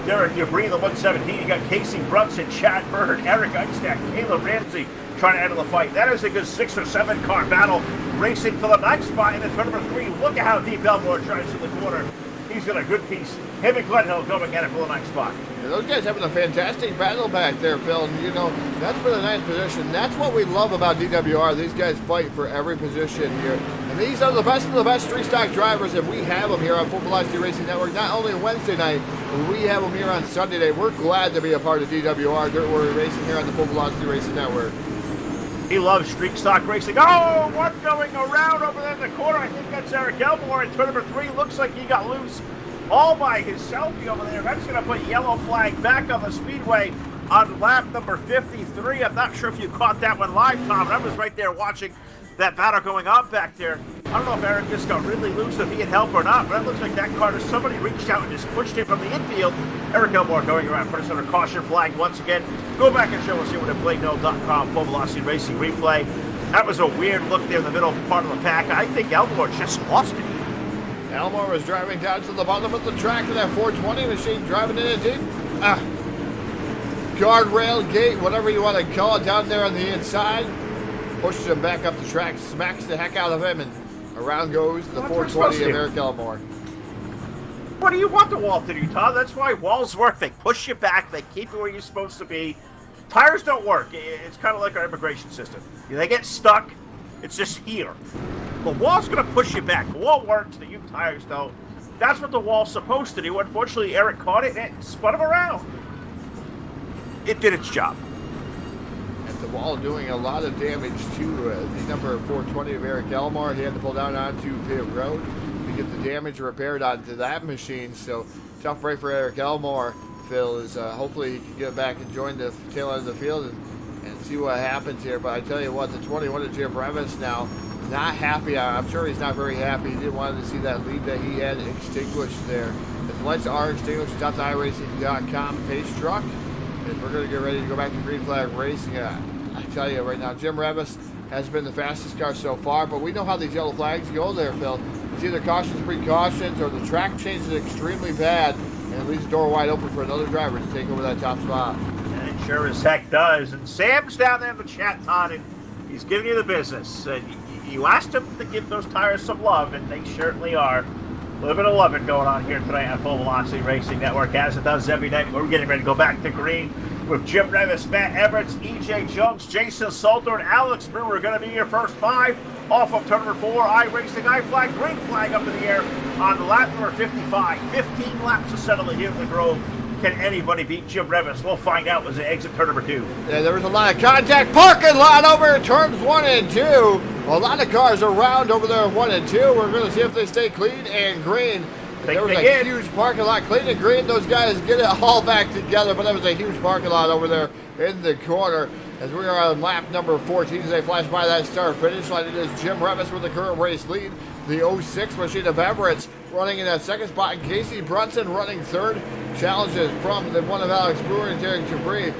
Derek Debris in the 117. You got Casey Brunson, Chad Bird, Eric Einstack, Caleb Ramsey trying to enter the fight. That is a good 6 or 7 car battle racing for the 9th spot in front of number 3. Look at how deep Elmore tries to the corner. He's got a good piece. Him and Glenhill going at it for the 9th spot. Yeah, those guys having a fantastic battle back there, Phil. And, you know, that's for the 9th position. That's what we love about DWR. These guys fight for every position here. And these are the best of the best 3-stock drivers, and we have them here on Full Velocity Racing Network, not only Wednesday night, but we have them here on Sunday night. We're glad to be a part of DWR. We're racing here on the Full Velocity Racing Network. He loves street stock racing. Oh, one going around over there in the corner. I think that's Eric Elmore in turn number 3. Looks like he got loose all by his selfie over there. That's going to put yellow flag back on the speedway on lap number 53. I'm not sure if you caught that one live, Tom. I was right there watching that battle going on back there. I don't know if Eric just got really loose, if he had help or not, but it looks like that car, somebody reached out and just pushed him from the infield. Eric Elmore going around, put us under caution flag once again. Go back and show us here with a BladeNote.com Full Velocity Racing replay. That was a weird look there in the middle part of the pack. I think Elmore just lost it. Elmore was driving down to the bottom of the track with that 420 machine, driving in a deep guardrail gate, whatever you want to call it, down there on the inside. Pushes him back up the track, smacks the heck out of him, and around goes the 420 of Eric Elmore. What do you want the wall to do, Todd? That's why walls work. They push you back. They keep you where you're supposed to be. Tires don't work. It's kind of like our immigration system. They get stuck. It's just here. The wall's going to push you back. The wall works. The tires don't. That's what the wall's supposed to do. Unfortunately, Eric caught it and it spun him around. It did its job. The wall doing a lot of damage to the number 420 of Eric Elmore. He had to pull down onto pit road to get the damage repaired onto that machine. So tough break for Eric Elmore. Phil is hopefully he can get back and join the tail end of the field and see what happens here. But I tell you what, the 21 of Jim Revis now not happy. I'm sure he's not very happy. He didn't want to see that lead that he had extinguished there. The lights are extinguished. It's out the iRacing.com pace truck. We're going to get ready to go back to green flag racing. I tell you right now, Jim Revis has been the fastest car so far, but we know how these yellow flags go there, Phil. It's either cautions, precautions, or the track changes extremely bad and it leaves the door wide open for another driver to take over that top spot. And it sure as heck does. And Sam's down there in the chat, Todd, and he's giving you the business. You asked him to give those tires some love, and they certainly are. A little bit of loving going on here tonight on Full Velocity Racing Network, as it does every night. We're getting ready to go back to green with Jim Revis, Matt Everett, EJ Jones, Jason Salter, and Alex Brewer are going to be your first 5 off of turn number 4. iRacing, I-flag, green flag up in the air on lap number 55. 15 laps to settle it here in the Grove. Can anybody beat Jim Revis? We'll find out as they exit turn number 2. Yeah, there was a lot of contact. Parking lot over turns 1 and 2. A lot of cars around over there in 1 and 2. We're going to see if they stay clean and green. There was a huge parking lot, clean and green. Those guys get it all back together, but that was a huge parking lot over there in the corner. As we are on lap number 14, as they flash by that start finish line, it is Jim Revis with the current race lead. The 06 machine of Everett's running in that 2nd spot, and Casey Brunson running 3rd. Challenges from the one of Alex Brewer and Derek Debris.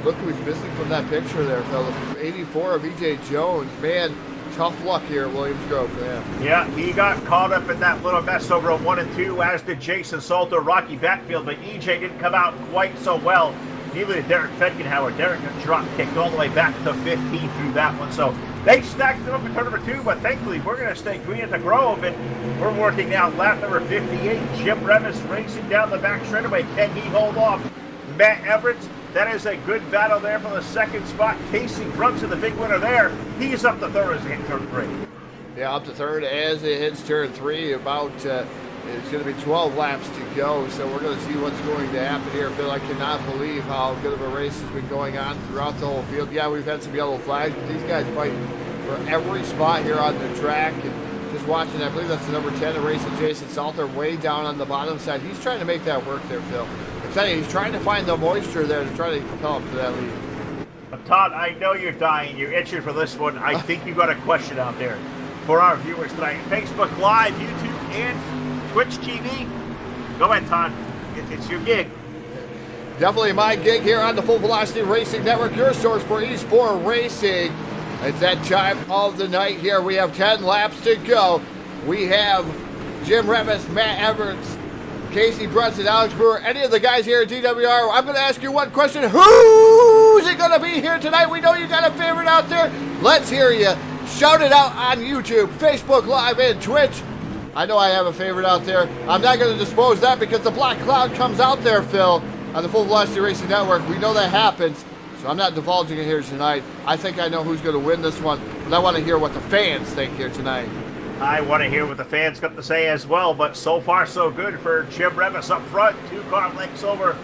Look who's missing from that picture there, fellas. 84 of EJ Jones. Man, tough luck here at Williams Grove for him. Yeah, he got caught up in that little mess over at 1 and 2, as did Jason Salter, Rocky Backfield, but EJ didn't come out quite so well. Neither did Derek Fedgenhauer. Derek got drop kicked all the way back to 15 through that one. So they stacked it up in turn number 2, but thankfully we're going to stay green at the Grove, and we're working now lap number 58. Jim Revis racing down the back straightaway. Can he hold off Matt Everett? That is a good battle there for the second spot. Casey Brunson, the big winner there. He's up to third as he hits turn 3. Yeah, up to third as it hits turn 3. About it's going to be 12 laps to go, so we're going to see what's going to happen here. Phil, I cannot believe how good of a race has been going on throughout the whole field. Yeah, we've had some yellow flags, but these guys fighting for every spot here on the track. And just watching, I believe that's the number 10 of racing, Jason Salter, way down on the bottom side. He's trying to make that work there, Phil. I'm telling you, he's trying to find the moisture there to try to propel him to that lead. Todd, I know you're dying. You're itching for this one. I think you got a question out there for our viewers tonight. Facebook Live, YouTube, and Twitch TV. Go ahead, Todd. It's your gig. Definitely my gig here on the Full Velocity Racing Network, your source for eSport racing. It's that time of the night here. We have 10 laps to go. We have Jim Revis, Matt Everts, Casey Brunson, Alex Brewer, any of the guys here at DWR. I'm going to ask you one question. Who's it going to be here tonight? We know you got a favorite out there. Let's hear you. Shout it out on YouTube, Facebook Live, and Twitch. I know I have a favorite out there. I'm not going to disclose that because the black cloud comes out there, Phil, on the Full Velocity Racing Network. We know that happens, so I'm not divulging it here tonight. I think I know who's going to win this one, but I want to hear what the fans think here tonight. I want to hear what the fans got to say as well, but so far so good for Jim Revis up front. 2 car lengths over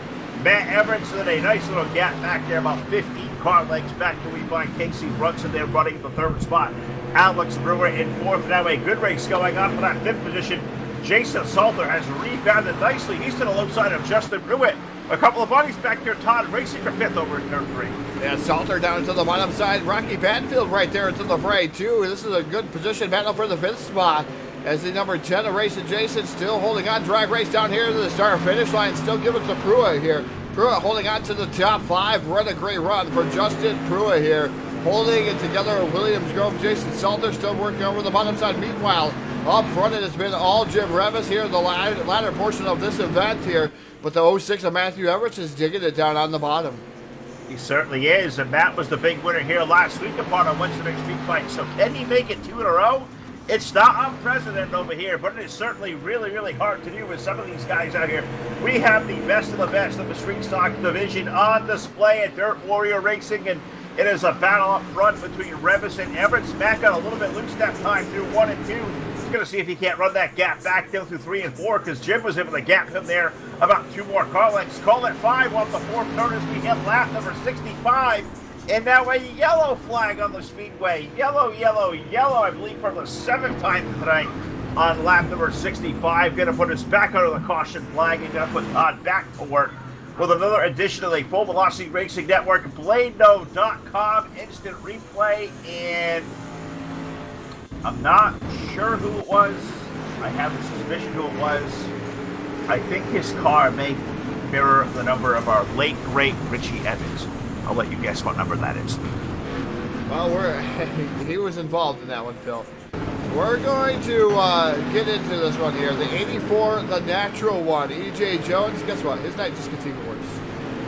Matt Everett, and a nice little gap back there, about 15 car lengths back till we find Casey Brunson there running the 3rd spot. Alex Brewer in 4th. Now a good race going on for that 5th position. Jason Salter has rebounded nicely. He's to the low side of Justin Ruitt. A couple of buddies back there. Todd racing for 5th over in turn 3. Yeah, Salter down to the bottom side. Rocky Banfield right there into the fray, too. This is a good position battle for the 5th spot. As the number 10 of racing, Jason still holding on. Drag race down here to the start-finish line. Still give it to Pruitt here. Pruitt holding on to the top 5. Run a great run for Justin Pruitt here. Holding it together at Williams Grove. Jason Salter still working over the bottom side. Meanwhile, up front it has been all Jim Revis here in the latter portion of this event here. But the 06 of Matthew Everett is digging it down on the bottom. He certainly is, and Matt was the big winner here last week upon a Wednesday night street fight. So can he make it 2 in a row? It's not unprecedented over here, but it is certainly really, really hard to do with some of these guys out here. We have the best of the best of the street stock division on display at Dirt Warrior Racing, and it is a battle up front between Revis and Everett. Matt got a little bit loose that time through 1 and 2. He's going to see if he can't run that gap back down through 3 and 4, because Jim was able to gap him there about 2 more car lengths. Call it 5 off the 4th turn as we hit lap number 65. And now a yellow flag on the speedway. Yellow, yellow, yellow, I believe, for the 7th time tonight on lap number 65. Going to put us back under the caution flag and going to put Todd back to work with another edition of the Full Velocity Racing Network, Bladeno.com instant replay. And I'm not sure who it was. I have a suspicion who it was. I think his car may mirror the number of our late, great Richie Evans. I'll let you guess what number that is. Well, he was involved in that one, Phil. We're going to get into this one here. The 84, the natural one, E.J. Jones. Guess what? His night just gets even worse.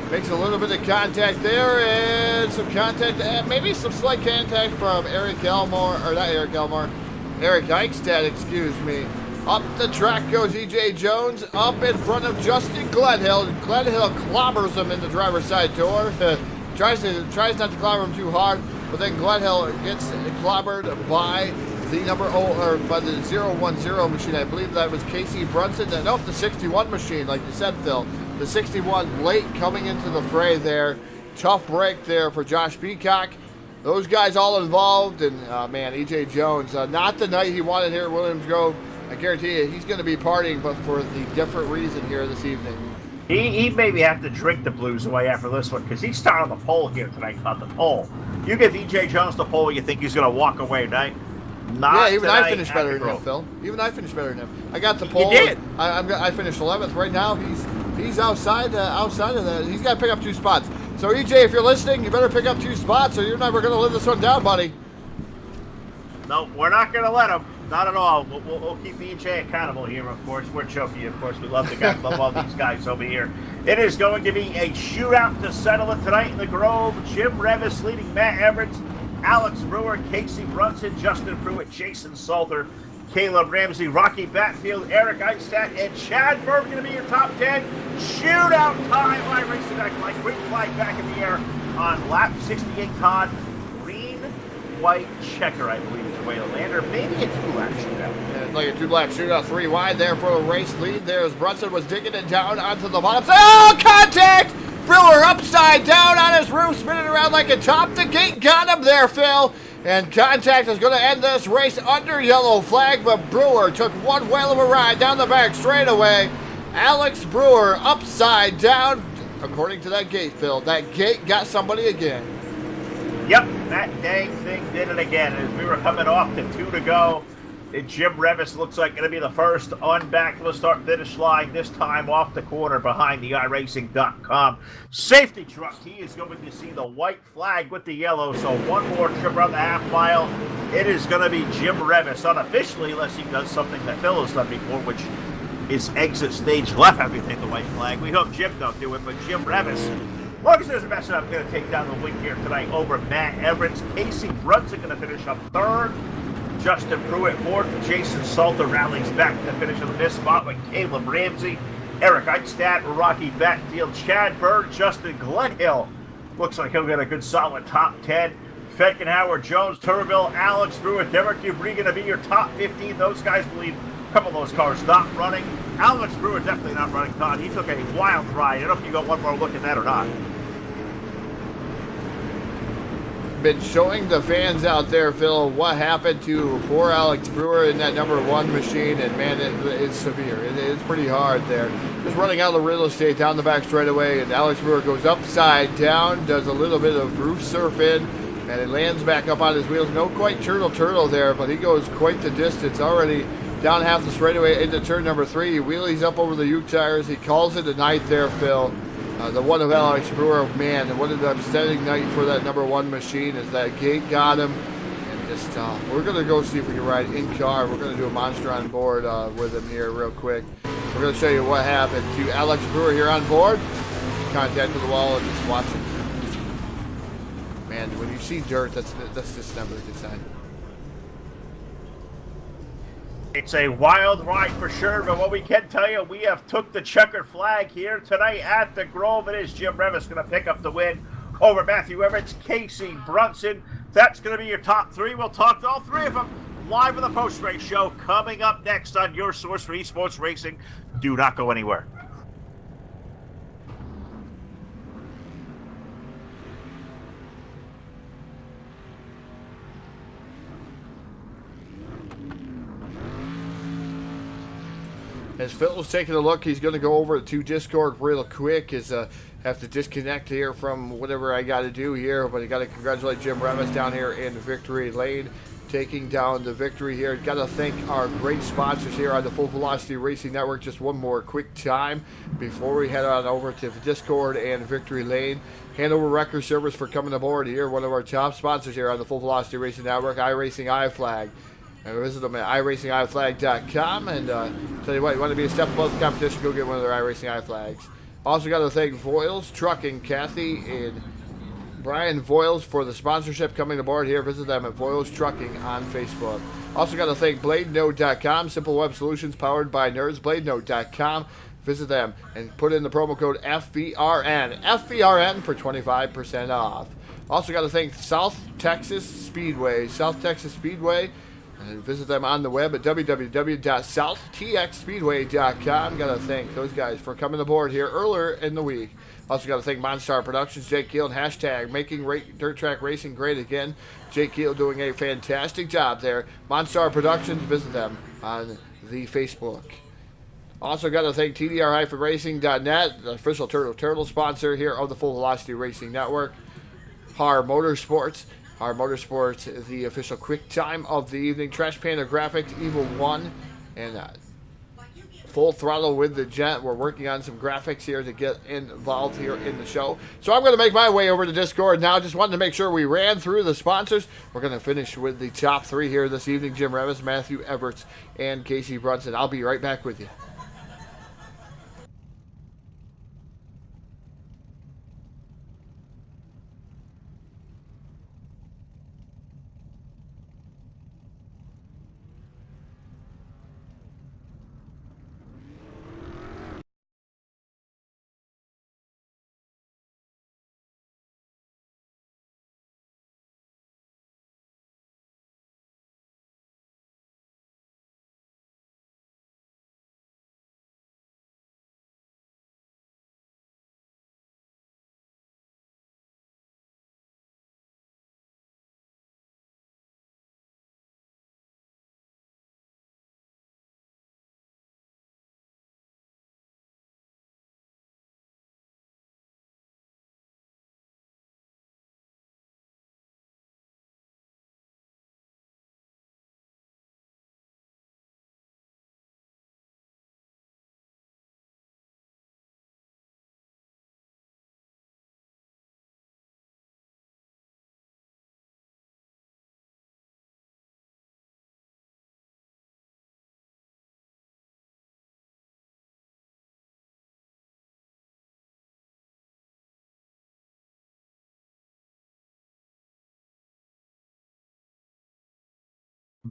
Makes a little bit of contact there, and some contact, maybe some slight contact from Eric Eichstad, excuse me. Up the track goes E.J. Jones, up in front of Justin Gledhill. Gledhill clobbers him in the driver's side door. Tries not to clobber him too hard, but then Gledhill gets clobbered by the by the 010 machine. I believe that was Casey Brunson. Nope, the 61 machine, like you said, Phil. The 61 late coming into the fray there. Tough break there for Josh Peacock. Those guys all involved, and man, E.J. Jones, not the night he wanted here at Williams Grove. I guarantee you he's going to be partying, but for the different reason here this evening. He maybe have to drink the blues away after this one, because he's starting on the pole here tonight, on the pole. You give E.J. Jones the pole, you think he's going to walk away tonight? Not yeah, even I finished better than him, Phil. Even I finished better than him. I got the pole. You did. I finished 11th. Right now, he's outside of that. He's got to pick up 2 spots. So EJ, if you're listening, you better pick up 2 spots, or you're never going to live this one down, buddy. No, we're not going to let them. Not at all. We'll keep EJ accountable here, of course. We're joking, of course. We love the guys, love all these guys over here. It is going to be a shootout to settle it tonight in the Grove. Jim Revis leading Matt Everett, Alex Brewer, Casey Brunson, Justin Pruitt, Jason Salter, Caleb Ramsey, Rocky Batfield, Eric Eichstadt, and Chad Berg going to be your top 10. Shootout time by racing like green flag back in the air on lap 68, Todd. Green, white checker, I believe, is the way to land, or maybe a two-lap shootout. Yeah, it's like a two-lap shootout, 3 wide there for a race lead. There's Brunson was digging it down onto the bottom. Oh, contact! Brewer upside down on his roof, spinning around like a top. The gate got him there, Phil. And contact is going to end this race under yellow flag, but Brewer took one whale of a ride down the back straightaway. Alex Brewer upside down, according to that gate, Phil. That gate got somebody again. Yep, that dang thing did it again. As we were coming off to 2 to go, and Jim Revis looks like going to be the first on back to the start-finish line, this time off the corner behind the iRacing.com safety truck. He is going to see the white flag with the yellow, so one more trip around the half mile. It is going to be Jim Revis, unofficially, unless he does something that Phil has done before, which is exit stage left after you take the white flag. We hope Jim don't do it, but Jim Revis, as long as there's a mess up, going to take down the wing here tonight over Matt Everett. Casey Brunson going to finish up third. Justin Pruitt fourth. Jason Salter rallies back to finish on the fifth spot with Caleb Ramsey, Eric Eichstadt, Rocky Batfield, Chad Berg, Justin Glenhill. Looks like he'll get a good solid top 10. Feckenhauer, Jones, Turville, Alex Brewer, Derek Dubry going to be your top 15. Those guys believe a couple of those cars not running. Alex Brewer definitely not running, Todd. He took a wild ride. I don't know if you got one more look at that or not. Been showing the fans out there, Phil, what happened to poor Alex Brewer in that number 1 machine, and man, it's severe. It's pretty hard there. Just running out of real estate down the back straightaway, and Alex Brewer goes upside down, does a little bit of roof surf in, and it lands back up on his wheels. No quite turtle there, but he goes quite the distance already down half the straightaway into turn number 3. He wheelies up over the Uke tires. He calls it a night there, Phil. The one of Alex Brewer, man, what an upsetting night for that number 1 machine as that gate got him. And just, we're going to go see if we can ride in car. We're going to do a monster on board with him here real quick. We're going to show you what happened to Alex Brewer here on board. Contact with the wall and just watch it. Man, when you see dirt, that's just never a good sign. It's a wild ride for sure, but what we can tell you, we have took the checkered flag here tonight at the Grove. It is Jim Revis going to pick up the win over Matthew Everett, Casey Brunson. That's going to be your top 3. We'll talk to all 3 of them live in the post-race show coming up next on your source for esports racing. Do not go anywhere. As Phil's taking a look, he's going to go over to Discord real quick. Have to disconnect here from whatever I got to do here, but I got to congratulate Jim Revis down here in victory lane, taking down the victory here. Got to thank our great sponsors here on the Full Velocity Racing Network. Just one more quick time before we head on over to Discord and victory lane. Hanover Wrecker Service for coming aboard here. One of our top sponsors here on the Full Velocity Racing Network, iRacing iFlag. And visit them at iRacingIFlag.com, and tell you what, you want to be a step above the competition, go get one of their iRacing iFlags. Also got to thank Voiles Trucking, Kathy and Brian Voiles for the sponsorship coming aboard here. Visit them at Voiles Trucking on Facebook. Also got to thank BladeNode.com, simple web solutions powered by nerds. BladeNode.com. Visit them and put in the promo code FVRN. FVRN for 25% off. Also got to thank South Texas Speedway. And visit them on the web at www.southtxspeedway.com. Got to thank those guys for coming aboard here earlier in the week. Also got to thank Monstar Productions, Jake Keel, and hashtag making dirt track racing great again. Jake Keel doing a fantastic job there. Monstar Productions, visit them on the Facebook. Also got to thank TDR-Racing.net, the official Turtle sponsor here of the Full Velocity Racing Network. Har Motorsports, the official quick time of the evening. Trash Panda Graphics, Evil 1, and full throttle with the jet. We're working on some graphics here to get involved here in the show. So I'm going to make my way over to Discord now. Just wanted to make sure we ran through the sponsors. We're going to finish with the top three here this evening. Jim Revis, Matthew Everts, and Casey Brunson. I'll be right back with you.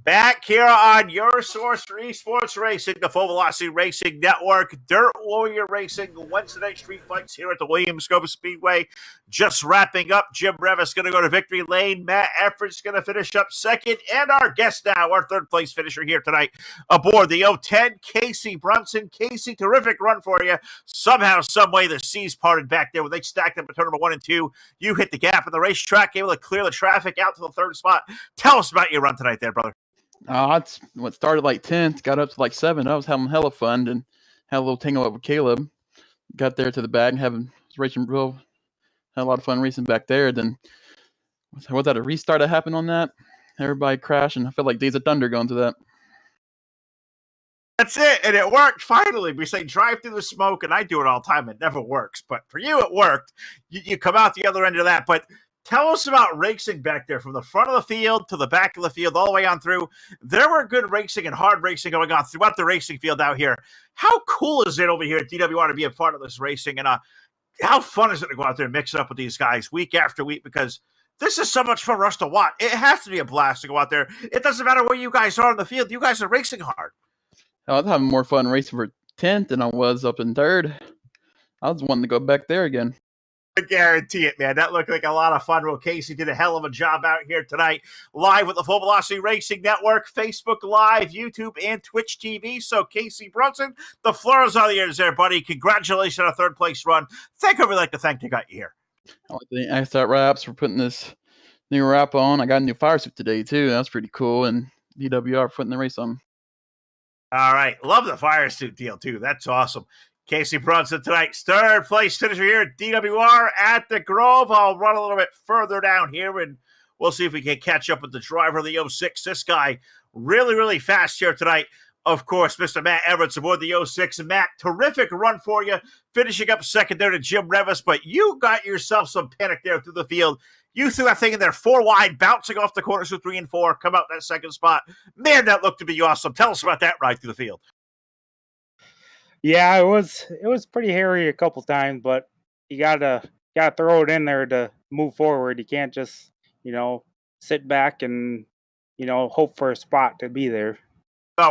Back here on your source for esports racing, the Full Velocity Racing Network, Dirt Warrior Racing, Wednesday night street fights here at the Williams Grove Speedway. Just wrapping up. Jim Revis going to go to victory lane. Matt Effort's going to finish up second. And our guest now, our third place finisher here tonight, aboard the 010, Casey Brunson. Casey, terrific run for you. Somehow, some way, the seas parted back there when they stacked up at turn number 1 and 2. You hit the gap in the racetrack, able to clear the traffic out to the third spot. Tell us about your run tonight there, brother. It's what started like 10th, got up to like 7th. I was having hella fun and had a little tangle up with Caleb. Got there to the back and was racing real. Had a lot of fun racing back there. Then was that a restart that happened on that? Everybody crashed, and I felt like Days of Thunder going through that. That's it, and it worked finally. We say drive through the smoke, and I do it all the time. It never works, but for you, it worked. You come out the other end of that, but tell us about racing back there from the front of the field to the back of the field, all the way on through. There were good racing and hard racing going on throughout the racing field out here. How cool is it over here at DWR to be a part of this racing? And how fun is it to go out there and mix it up with these guys week after week? Because this is so much fun for us to watch. It has to be a blast to go out there. It doesn't matter where you guys are in the field. You guys are racing hard. I was having more fun racing for 10th than I was up in 3rd. I was wanting to go back there again. I guarantee it, man. That looked like a lot of fun. Well, Casey did a hell of a job out here tonight, live with the Full Velocity Racing Network, Facebook Live, YouTube, and Twitch TV. So, Casey Brunson, the floor is on the ears there, buddy. Congratulations on a third-place run. Thank whoever you'd like to thank they got you here. I want to thank Astat Wraps for putting this new wrap on. I got a new fire suit today, too. That's pretty cool. And DWR for putting the race on. All right. Love the fire suit deal, too. That's awesome. Casey Brunson tonight's third place finisher here at DWR at the Grove. I'll run a little bit further down here, and we'll see if we can catch up with the driver of the 06. This guy really, really fast here tonight. Of course, Mr. Matt Everts aboard the 06. And Matt, terrific run for you, finishing up second there to Jim Revis, but you got yourself some panic there through the field. You threw that thing in there 4 wide, bouncing off the corners with 3 and 4, come out that second spot. Man, that looked to be awesome. Tell us about that ride through the field. Yeah, it was pretty hairy a couple times, but you gotta throw it in there to move forward. You can't just, sit back and, hope for a spot to be there.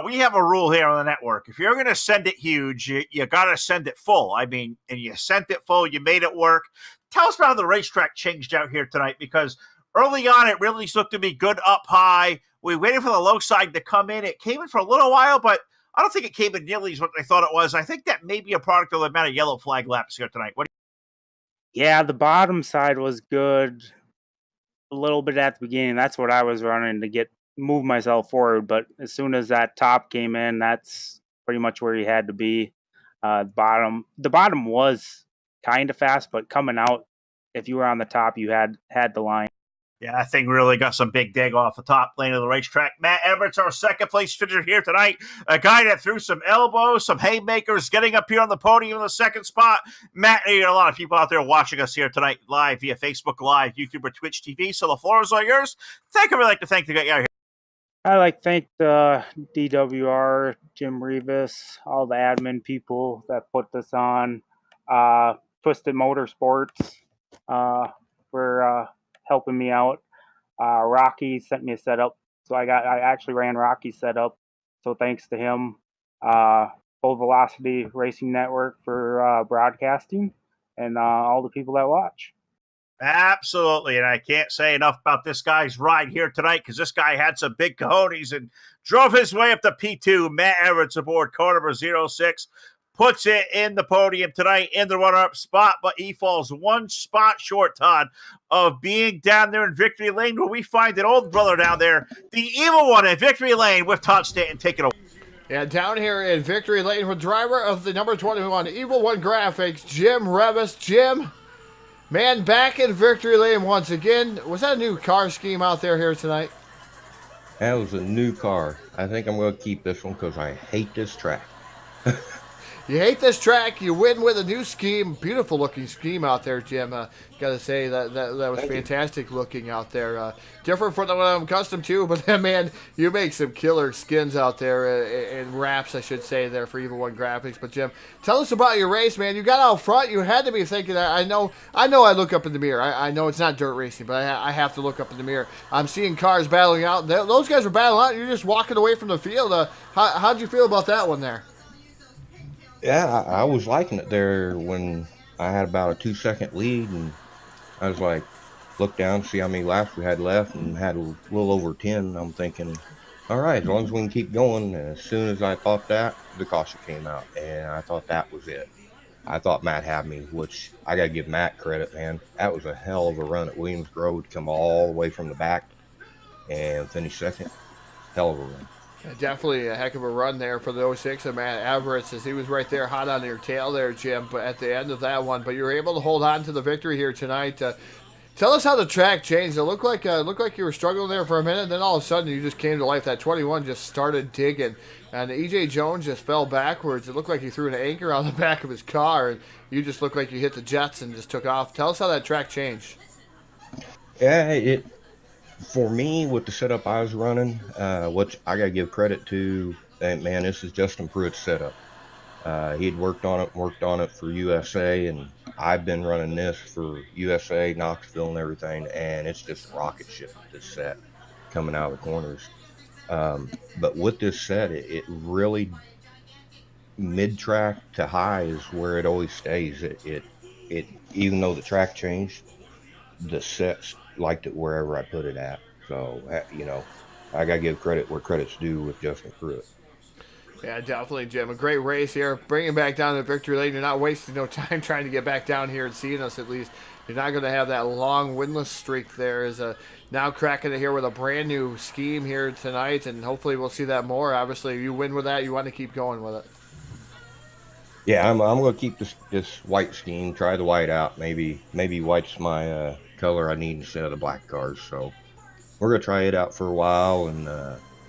We have a rule here on the network. If you're going to send it huge, you got to send it full. I mean, and you sent it full. You made it work. Tell us about how the racetrack changed out here tonight, because early on it really looked to be good up high. We waited for the low side to come in. It came in for a little while, but I don't think it came in nearly as what they thought it was. I think that may be a product of the amount of yellow flag laps here tonight. Yeah, the bottom side was good a little bit at the beginning. That's what I was running to move myself forward. But as soon as that top came in, that's pretty much where you had to be. The bottom was kind of fast, but coming out, if you were on the top, you had the line. Yeah, that thing really got some big dig off the top lane of the racetrack. Matt Everett's our second place finisher here tonight. A guy that threw some elbows, some haymakers, getting up here on the podium in the second spot. Matt, you got a lot of people out there watching us here tonight live via Facebook Live, YouTube, or Twitch TV. So the floor is all yours. Thank you. We'd like to thank the guy here. I like to thank the DWR, Jim Rivas, all the admin people that put this on, Twisted Motorsports for helping me out. Rocky sent me a setup, so I actually ran Rocky's setup, so thanks to him. Full Velocity Racing Network for broadcasting, and all the people that watch. Absolutely, and I can't say enough about this guy's ride here tonight because this guy had some big cojones and drove his way up to P2. Matt Everett's aboard car number 06, puts it in the podium tonight in the runner-up spot, but he falls one spot short, Todd, of being down there in Victory Lane where we find an old brother down there, the evil one in Victory Lane with Todd Stanton taking it away. Yeah, down here in Victory Lane with driver of the number 21 Evil One Graphics, Jim Revis. Jim, man, back in Victory Lane once again. Was that a new car scheme out there here tonight? That was a new car. I think I'm going to keep this one because I hate this track. You hate this track. You win with a new scheme. Beautiful looking scheme out there, Jim. Got to say that was fantastic looking out there. Different from what I'm accustomed to, but then, man, you make some killer skins out there and wraps, I should say, there for Evil One Graphics. But Jim, tell us about your race, man. You got out front. You had to be thinking that. I know. I look up in the mirror. I know it's not dirt racing, but I have to look up in the mirror. I'm seeing cars battling out. Those guys are battling out. You're just walking away from the field. How'd you feel about that one there? Yeah, I was liking it there when I had about a 2-second lead, and I was like, look down, see how many laps we had left, and had a little over 10. I'm thinking, all right, as long as we can keep going. And as soon as I thought that, the caution came out, and I thought that was it. I thought Matt had me, which I got to give Matt credit, man. That was a hell of a run at Williams Grove to come all the way from the back and finish second. Hell of a run. Definitely a heck of a run there for the 06 of Matt Everett, as he was right there hot on your tail there, Jim, but at the end of that one. But you were able to hold on to the victory here tonight. Tell us how the track changed. It looked like you were struggling there for a minute, then all of a sudden you just came to life. That 21 just started digging, and E.J. Jones just fell backwards. It looked like he threw an anchor on the back of his car, and you just looked like you hit the jets and just took off. Tell us how that track changed. Yeah, for me, with the setup I was running, what I got to give credit to, man, this is Justin Pruitt's setup. He'd worked on it for USA, and I've been running this for USA, Knoxville, and everything, and it's just rocket ship, this set, coming out of the corners. But with this set, it really, mid-track to high is where it always stays. It even though the track changed, the sets liked it wherever I put it at. So, I got to give credit where credit's due with Justin Pruitt. Yeah, definitely, Jim. A great race here. Bringing back down to Victory Lane. You're not wasting no time trying to get back down here and seeing us at least. You're not going to have that long winless streak there. Is now cracking it here with a brand new scheme here tonight, and hopefully we'll see that more. Obviously, you win with that. You want to keep going with it. Yeah, I'm going to keep this white scheme. Try the white out. Maybe white's my color I need instead of the black cars. So we're going to try it out for a while and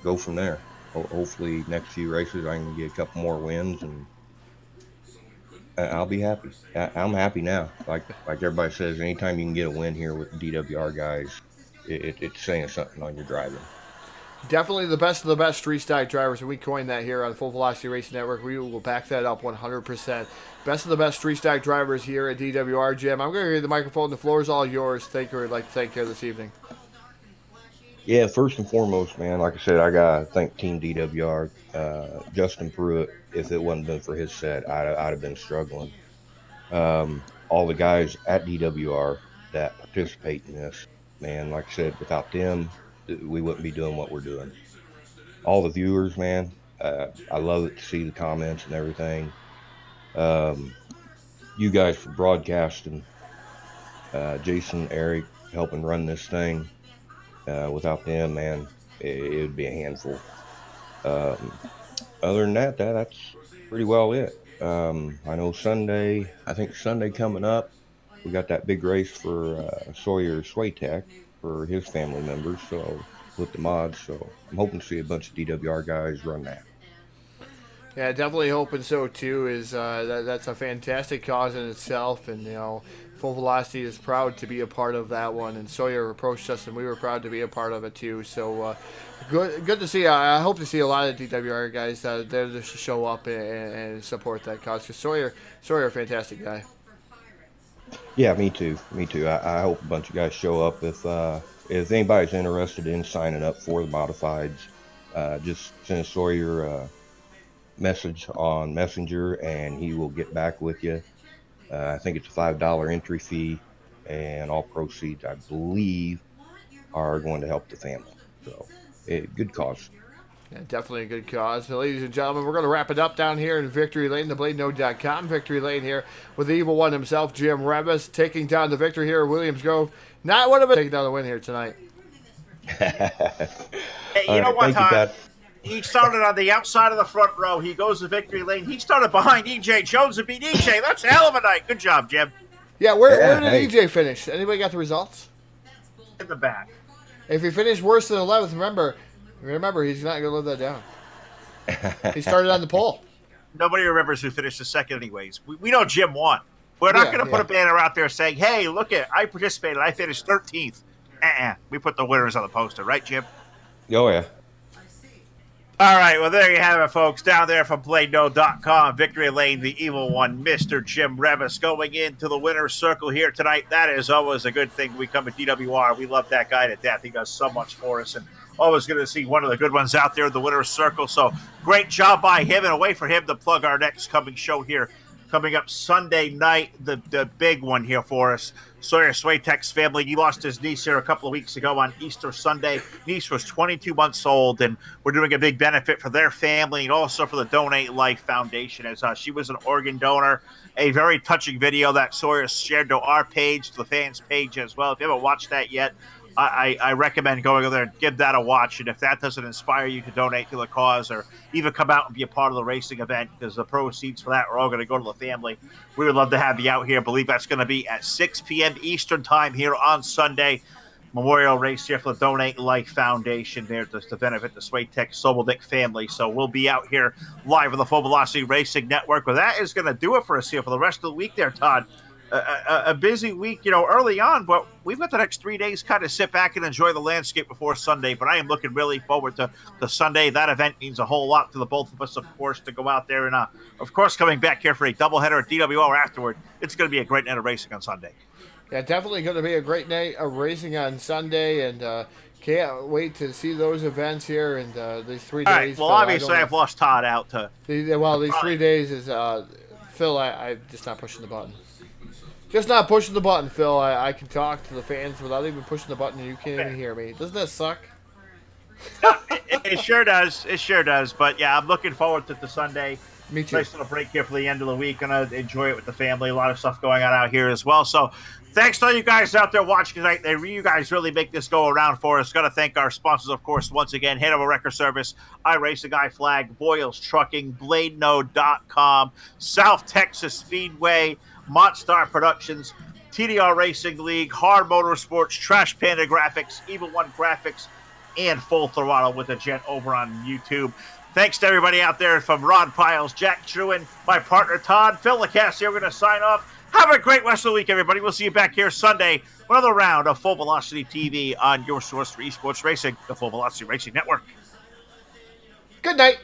go from there. Hopefully next few races I can get a couple more wins, and I'll be happy. I'm happy now. Like everybody says, anytime you can get a win here with the DWR guys, it's saying something on your driving. Definitely the best of the best street stock drivers, and we coined that here on Full Velocity Racing Network. We will back that up 100%. Best of the best street stock drivers here at DWR. Jim, I'm going to give you the microphone. The floor is all yours. Thank you. I'd like to thank you this evening. Yeah, first and foremost, man, like I said, I got to thank Team DWR. Justin Pruitt, if it wasn't been for his set, I'd have been struggling. All the guys at DWR that participate in this, man, like I said, without them, we wouldn't be doing what we're doing. All the viewers, man, I love it to see the comments and everything. You guys for broadcasting, Jason, Eric, helping run this thing. Without them, man, it would be a handful. Other than that, that's pretty well it. I know Sunday coming up, we got that big race for Sawyer Swaytech. for his family members. So with the mods, so I'm hoping to see a bunch of DWR guys run that. Yeah, definitely hoping so too. That's a fantastic cause in itself, and Full Velocity is proud to be a part of that one. And Sawyer approached us, and we were proud to be a part of it too. So good to see. I hope to see a lot of DWR guys there to show up and support that cause. Because Sawyer, a fantastic guy. Yeah, me too. I hope a bunch of guys show up. If anybody's interested in signing up for the modifieds, just send Sawyer a message on Messenger, and he will get back with you. I think it's a $5 entry fee, and all proceeds, I believe, are going to help the family. So, good cause. Yeah, definitely a good cause. Now, ladies and gentlemen, we're going to wrap it up down here in Victory Lane, thebladenode.com. Victory Lane here with the evil one himself, Jim Revis, taking down the victory here at Williams Grove. Not one of us taking down the win here tonight. Hey, you know what, Todd? He started on the outside of the front row. He goes to victory lane. He started behind E.J. Jones and beat E.J. That's a hell of a night. Good job, Jim. Yeah, where did E.J. finish? Anybody got the results? In the back. If he finished worse than 11th, remember he's not going to live that down. He started on the pole. Nobody remembers who finished the second anyways. We know Jim won. We're not going to put a banner out there saying, hey, look I participated. I finished 13th. We put the winners on the poster. Right, Jim? Oh, yeah. All right, well, there you have it, folks. Down there from BladeNode.com, Victory Lane, the evil one, Mr. Jim Revis, going into the winner's circle here tonight. That is always a good thing. We come at DWR. We love that guy to death. He does so much for us, and always going to see one of the good ones out there in the winner's circle. So great job by him, and a way for him to plug our next coming show here. Coming up Sunday night, the big one here for us. Sawyer Swatek's family. He lost his niece here a couple of weeks ago on Easter Sunday. Niece was 22 months old, and we're doing a big benefit for their family and also for the Donate Life Foundation, as she was an organ donor. A very touching video that Sawyer shared to our page, to the fans' page as well. If you haven't watched that yet, I recommend going over there and give that a watch. And if that doesn't inspire you to donate to the cause or even come out and be a part of the racing event, because the proceeds for that are all going to go to the family, we would love to have you out here. I believe that's going to be at 6 p.m. Eastern time here on Sunday. Memorial race here for the Donate Life Foundation there to benefit the Swatek Sobeldick family. So we'll be out here live on the Full Velocity Racing Network. Well, that is going to do it for us here for the rest of the week there, Todd. A busy week, early on, but we've got the next 3 days kind of sit back and enjoy the landscape before Sunday. But I am looking really forward to Sunday. That event means a whole lot to the both of us, of course, to go out there and, of course, coming back here for a doubleheader at DWR afterward. It's going to be a great night of racing on Sunday. Yeah, definitely going to be a great night of racing on Sunday, and can't wait to see those events here and these 3 days. All right, well, obviously, I've lost Todd out to. These 3 days is Phil. I'm just not pushing the button. Just not pushing the button, Phil. I can talk to the fans without even pushing the button, and you can't even hear me. Doesn't that suck? It sure does. It sure does. But, yeah, I'm looking forward to the Sunday. Me too. Nice little break here for the end of the week. Going to enjoy it with the family. A lot of stuff going on out here as well. So thanks to all you guys out there watching tonight. You guys really make this go around for us. Got to thank our sponsors, of course, once again. Hanover Record Service, iRacing Flag, Boyles Trucking, BladeNode.com, South Texas Speedway, Montstar Productions, TDR Racing League, Hard Motorsports, Trash Panda Graphics, Evil One Graphics, and Full Throttle with a Gent over on YouTube. Thanks to everybody out there, from Rod Piles, Jack Truin, my partner Todd, Phil Lacasse here. We're going to sign off. Have a great rest of the week, everybody. We'll see you back here Sunday for another round of Full Velocity TV on your source for esports racing, the Full Velocity Racing Network. Good night.